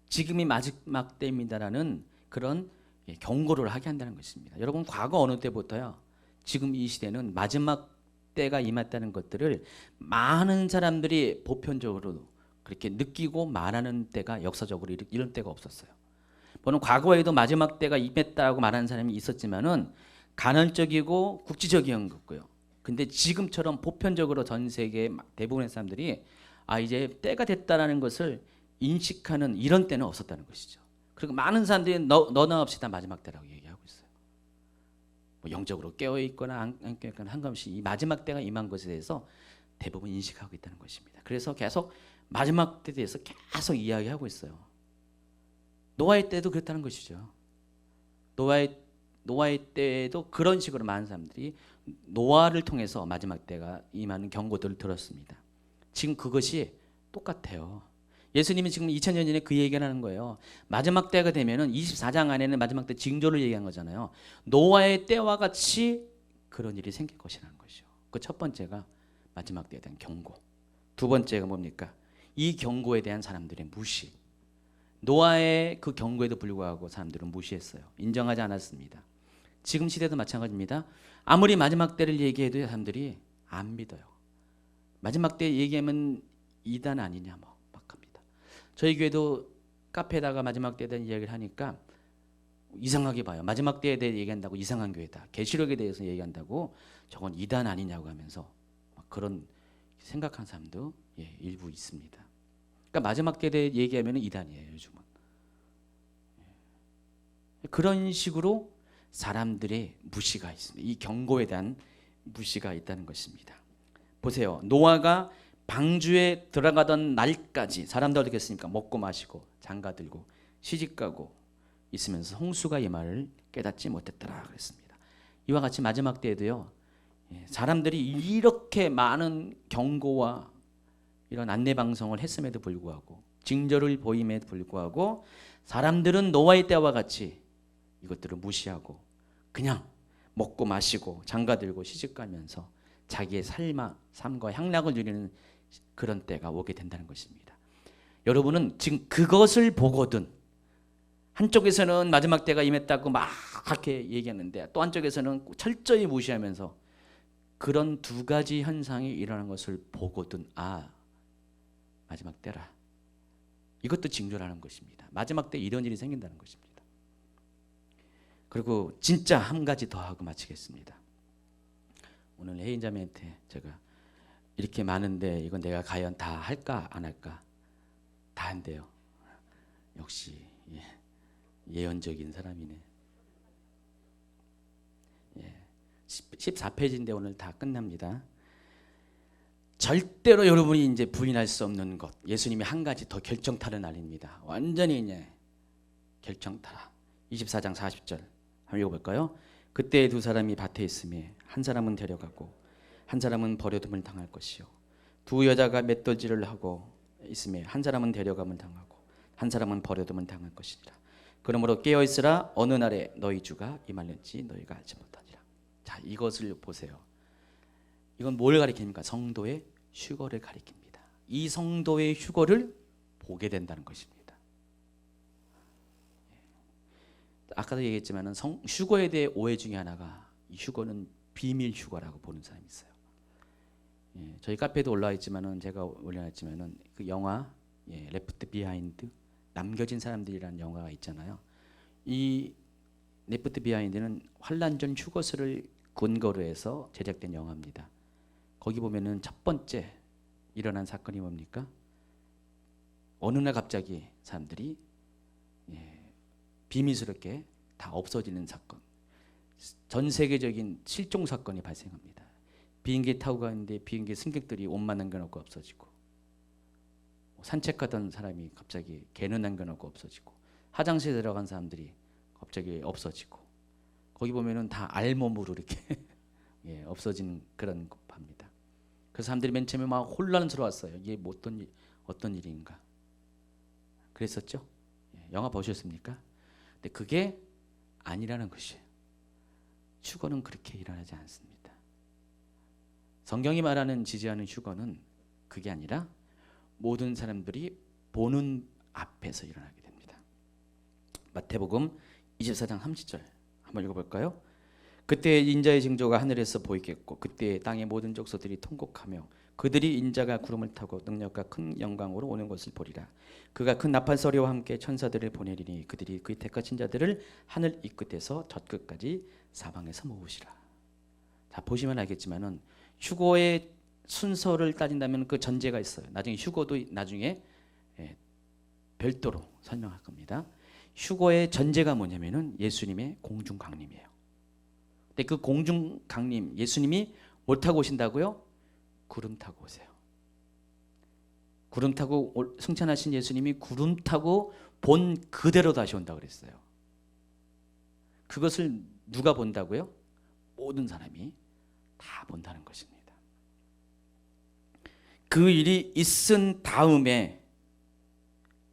지금이 마지막 때입니다라는 그런 경고를 하게 한다는 것입니다. 여러분 과거 어느 때부터요 지금 이 시대는 마지막 때가 임했다는 것들을 많은 사람들이 보편적으로 그렇게 느끼고 말하는 때가 역사적으로 이런 때가 없었어요. 물론 과거에도 마지막 때가 임했다고 말하는 사람이 있었지만은 간헐적이고 국지적인 거고요. 근데 지금처럼 보편적으로 전 세계 대부분의 사람들이 이제 때가 됐다라는 것을 인식하는 이런 때는 없었다는 것이죠. 그리고 많은 사람들이 너나 없이 다 마지막 때라고 얘기하고 있어요. 뭐 영적으로 깨어 있거나 안 깨어 있거나 상관없이 이 마지막 때가 임한 것에 대해서 대부분 인식하고 있다는 것입니다. 그래서 계속 마지막 때에 대해서 계속 이야기하고 있어요. 노아의 때도 그랬다는 것이죠. 노아의 때에도 그런 식으로 많은 사람들이 노아를 통해서 마지막 때가 임하는 경고들을 들었습니다. 지금 그것이 똑같아요. 예수님이 지금 2000년 전에 그 얘기를 하는 거예요. 마지막 때가 되면은 24장 안에는 마지막 때 징조를 얘기한 거잖아요. 노아의 때와 같이 그런 일이 생길 것이라는 것이죠. 그 첫 번째가 마지막 때에 대한 경고. 두 번째가 뭡니까? 이 경고에 대한 사람들의 무시. 노아의 그 경고에도 불구하고 사람들은 무시했어요. 인정하지 않았습니다. 지금 시대도 마찬가지입니다. 아무리 마지막 때를 얘기해도 사람들이 안 믿어요. 마지막 때 얘기하면 이단 아니냐 막 합니다. 저희 교회도 카페에다가 마지막 때에 대한 이야기를 하니까 이상하게 봐요. 마지막 때에 대해 얘기한다고 이상한 교회다. 계시록에 대해서 얘기한다고 저건 이단 아니냐고 하면서 막 그런 생각한 사람도 일부 있습니다. 그러니까 마지막 때에 대해 얘기하면 이단이에요. 요즘은. 그런 식으로 사람들의 무시가 있습니다. 이 경고에 대한 무시가 있다는 것입니다. 보세요. 노아가 방주에 들어가던 날까지 사람들 어떻게 했습니까? 먹고 마시고 장가들고 시집가고 있으면서 홍수가 이 말을 깨닫지 못했더라 그랬습니다. 이와 같이 마지막 때에도요, 사람들이 이렇게 많은 경고와 이런 안내 방송을 했음에도 불구하고, 징조를 보임에도 불구하고 사람들은 노아의 때와 같이 이것들을 무시하고 그냥 먹고 마시고 장가들고 시집가면서 자기의 삶과 향락을 누리는 그런 때가 오게 된다는 것입니다. 여러분은 지금 그것을 보거든, 한쪽에서는 마지막 때가 임했다고 막 그렇게 얘기하는데 또 한쪽에서는 철저히 무시하면서 그런 두 가지 현상이 일어나는 것을 보거든, 아, 마지막 때라. 이것도 징조라는 것입니다. 마지막 때 이런 일이 생긴다는 것입니다. 그리고 진짜 한 가지 더 하고 마치겠습니다. 오늘 혜인자매한테 제가 이렇게 많은데 이건 내가 과연 다 할까 안 할까? 다 한대요. 역시 예언적인 사람이네. 14페이지인데 오늘 다 끝납니다. 절대로 여러분이 이제 부인할 수 없는 것, 예수님이 한 가지 더 결정타를 날립니다. 완전히 이제 결정타. 24장 40절 한번 읽어볼까요? 그때 두 사람이 밭에 있음에 한 사람은 데려가고 한 사람은 버려둠을 당할 것이요, 두 여자가 맷돌질을 하고 있음에 한 사람은 데려감을 당하고 한 사람은 버려둠을 당할 것이니라. 그러므로 깨어있으라, 어느 날에 너희 주가 임할는지 너희가 알지 못하니라. 자, 이것을 보세요. 이건 뭘 가리킵니까? 성도의 휴거를 가리킵니다. 이 성도의 휴거를 보게 된다는 것입니다. 아까도 얘기했지만 휴거에 대해 오해 중에 하나가, 이 휴거는 비밀 휴거라고 보는 사람이 있어요. 저희 카페에도 올라와 있지만은, 제가 올려놨지만은 그 영화 레프트 비하인드, 남겨진 사람들이라는 영화가 있잖아요. 이 레프트 비하인드는 환란 전 휴거스를 근거로 해서 제작된 영화입니다. 거기 보면은 첫 번째 일어난 사건이 뭡니까? 어느 날 갑자기 사람들이 비밀스럽게 다 없어지는 사건, 전 세계적인 실종 사건이 발생합니다. 비행기 타고 가는데 비행기 승객들이 옷만 남겨놓고 없어지고, 산책하던 사람이 갑자기 개는 남겨놓고 없어지고, 화장실에 들어간 사람들이 갑자기 없어지고, 거기 보면은 다 알몸으로 이렇게 없어지는 그런 겁합니다. 그 사람들이 맨 처음에 막 혼란스러웠어요. 이게 뭐 어떤 일인가? 그랬었죠? 영화 보셨습니까? 근데 그게 아니라는 것이에요. 휴거는 그렇게 일어나지 않습니다. 성경이 말하는 지지하는 휴거는 그게 아니라 모든 사람들이 보는 앞에서 일어나게 됩니다. 마태복음 24장 30절 한번 읽어볼까요? 그때 인자의 징조가 하늘에서 보이겠고 그때 땅의 모든 족속들이 통곡하며 그들이 인자가 구름을 타고 능력과 큰 영광으로 오는 것을 보리라. 그가 큰 나팔 소리와 함께 천사들을 보내리니 그들이 그의 택하신 자들을 하늘 이 끝에서 저 끝까지 사방에서 모으시라. 자, 보시면 알겠지만은 휴거의 순서를 따진다면 그 전제가 있어요. 나중에 휴거도 나중에 별도로 설명할 겁니다. 휴거의 전제가 뭐냐면은 예수님의 공중 강림이에요. 근데 그 공중 강림, 예수님이 뭘 타고 오신다고요? 구름 타고 오세요. 구름 타고 승천하신 예수님이 구름 타고 본 그대로 다시 온다고 그랬어요. 그것을 누가 본다고요? 모든 사람이 다 본다는 것입니다. 그 일이 있은 다음에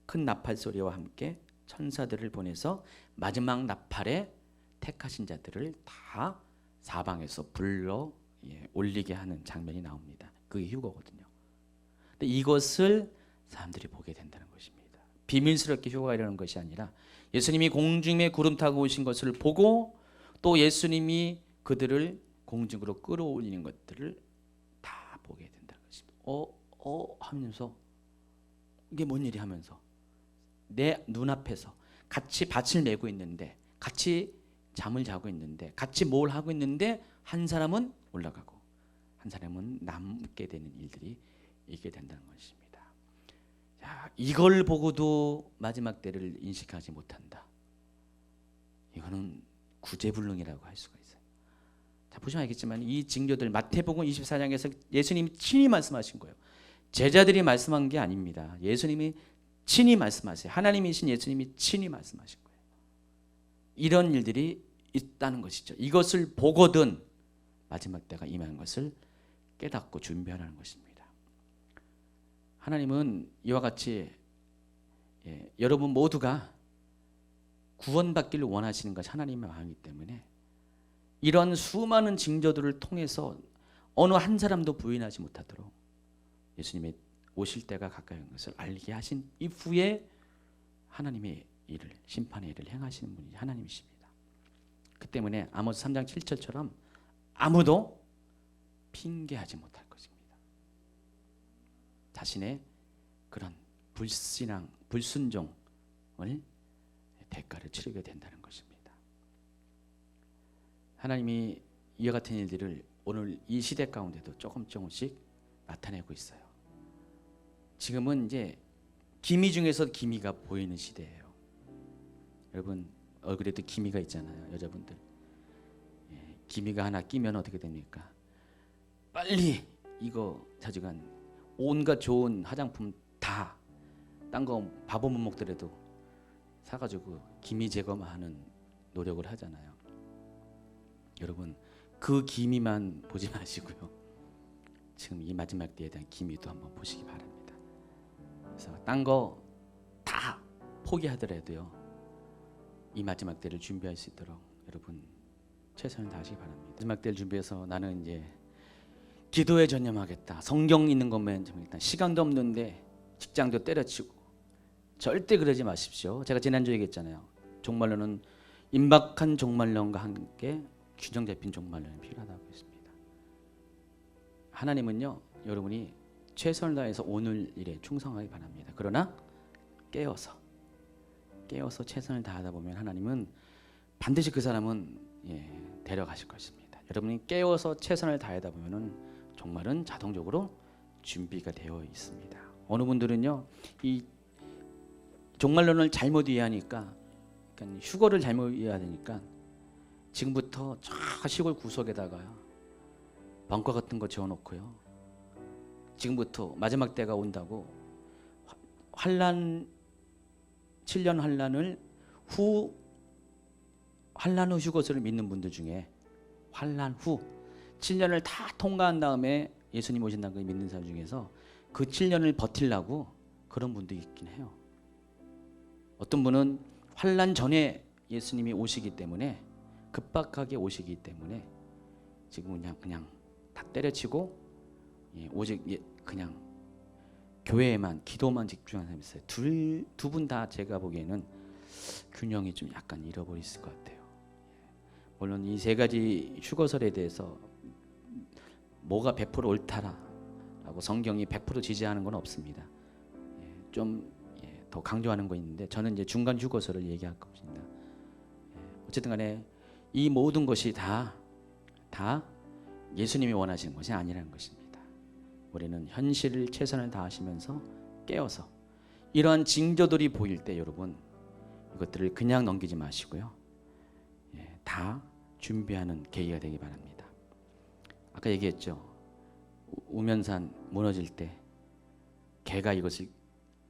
큰 나팔 소리와 함께 천사들을 보내서 마지막 나팔에 택하신 자들을 다 사방에서 불러 올리게 하는 장면이 나옵니다. 그게 휴거거든요. 근데 이것을 사람들이 보게 된다는 것입니다. 비밀스럽게 휴거가 일어나는 것이 아니라 예수님이 공중에 구름 타고 오신 것을 보고 또 예수님이 그들을 공중으로 끌어올리는 것들을 다 보게 된다는 것입니다. 하면서 이게 뭔 일이 하면서 내 눈앞에서 같이 밭을 메고 있는데, 같이 잠을 자고 있는데, 같이 뭘 하고 있는데 한 사람은 올라가고 한 사람은 남게 되는 일들이 있게 된다는 것입니다. 자, 이걸 보고도 마지막 때를 인식하지 못한다. 이거는 구제불능이라고 할 수가 있어요. 자, 보시면 알겠지만 이 징조들 마태복음 24장에서 예수님이 친히 말씀하신 거예요. 제자들이 말씀한 게 아닙니다. 예수님이 친히 말씀하세요. 하나님이신 예수님이 친히 말씀하신 거예요. 이런 일들이 있다는 것이죠. 이것을 보거든 마지막 때가 임한 것을 깨닫고 준비하라는 것입니다. 하나님은 이와 같이 여러분 모두가 구원받기를 원하시는 것이 하나님의 마음이기 때문에 이런 수많은 징조들을 통해서 어느 한 사람도 부인하지 못하도록 예수님의 오실 때가 가까이 온 것을 알게 하신 이후에 하나님의 일을, 심판의 일을 행하시는 분이 하나님이십니다. 그 때문에 아모스 3장 7절처럼 아무도 핑계하지 못할 것입니다. 자신의 그런 불신앙, 불순종을 대가를 치르게 된다는 것입니다. 하나님이 이와 같은 일들을 오늘 이 시대 가운데도 조금씩 나타내고 있어요. 지금은 이제 기미 중에서 기미가 보이는 시대예요. 여러분 얼굴에도 기미가 있잖아요. 여자분들 기미가 하나 끼면 어떻게 됩니까? 빨리 이거 자주간 온갖 좋은 화장품 다 딴 거 바보 못 먹더라도 사가지고 기미 제거하는 노력을 하잖아요. 여러분 그 기미만 보지 마시고요. 지금 이 마지막 때에 대한 기미도 한번 보시기 바랍니다. 그래서 딴 거 다 포기하더라도요. 이 마지막 때를 준비할 수 있도록 여러분 최선을 다하시기 바랍니다. 마지막 때를 준비해서 나는 이제 기도에 전념하겠다. 성경 있는 것만 일단 시간도 없는데 직장도 때려치고 절대 그러지 마십시오. 제가 지난주에 얘기했잖아요. 종말론은 임박한 종말론과 함께 균형 잡힌 종말론이 필요하다고 했습니다. 하나님은요, 여러분이 최선을 다해서 오늘 일에 충성하기 바랍니다. 그러나 깨어서 최선을 다하다 보면 하나님은 반드시 그 사람은 데려가실 것입니다. 여러분이 깨어서 최선을 다하다 보면은 종말은 자동적으로 준비가 되어 있습니다. 어느 분들은요, 이 종말론을 잘못 이해하니까, 그러니까 휴거를 잘못 이해하니까 지금부터 저 시골 구석에다가요 벙커 같은 거 지어놓고요. 지금부터 마지막 때가 온다고 환란 7년 환란을 환란 후 휴거를 믿는 분들 중에 환란 후 7년을 다 통과한 다음에 예수님 오신다는 걸 믿는 사람 중에서 그 7년을 버틸라고 그런 분도 있긴 해요. 어떤 분은 환란 전에 예수님이 오시기 때문에 급박하게 오시기 때문에 지금 그냥 다 때려치고 오직 그냥 교회에만 기도만 집중하는 사람이 있어요. 두 분 다 제가 보기에는 균형이 좀 약간 잃어버렸을 것 같아요. 물론 이 세 가지 휴거설에 대해서 뭐가 100% 옳다라고 성경이 100% 지지하는 건 없습니다. 좀 더 강조하는 거 있는데 저는 이제 중간 휴거설을 얘기할 겁니다. 어쨌든 간에 이 모든 것이 다 예수님이 원하시는 것이 아니라는 것입니다. 우리는 현실을 최선을 다하시면서 깨어서 이러한 징조들이 보일 때 여러분 이것들을 그냥 넘기지 마시고요. 다 준비하는 계기가 되기 바랍니다. 아까 얘기했죠. 우면산 무너질 때 개가 이것을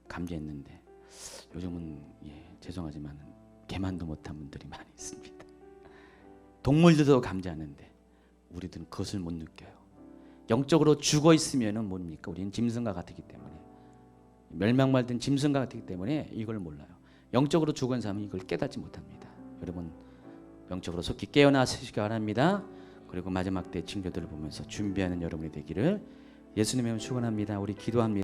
감지했는데 요즘은 죄송하지만 개만도 못한 분들이 많이 있습니다. 동물들도 감지하는데 우리들은 그것을 못 느껴요. 영적으로 죽어 있으면은 뭡니까? 우리는 짐승과 같기 때문에 멸망말든 짐승과 같기 때문에 이걸 몰라요. 영적으로 죽은 사람은 이걸 깨닫지 못합니다. 여러분 영적으로 속히 깨어나시기 바랍니다. 그리고 마지막 때 징조들을 보면서 준비하는 여러분이 되기를 예수님의 이름으로 축원합니다. 우리 기도합니다.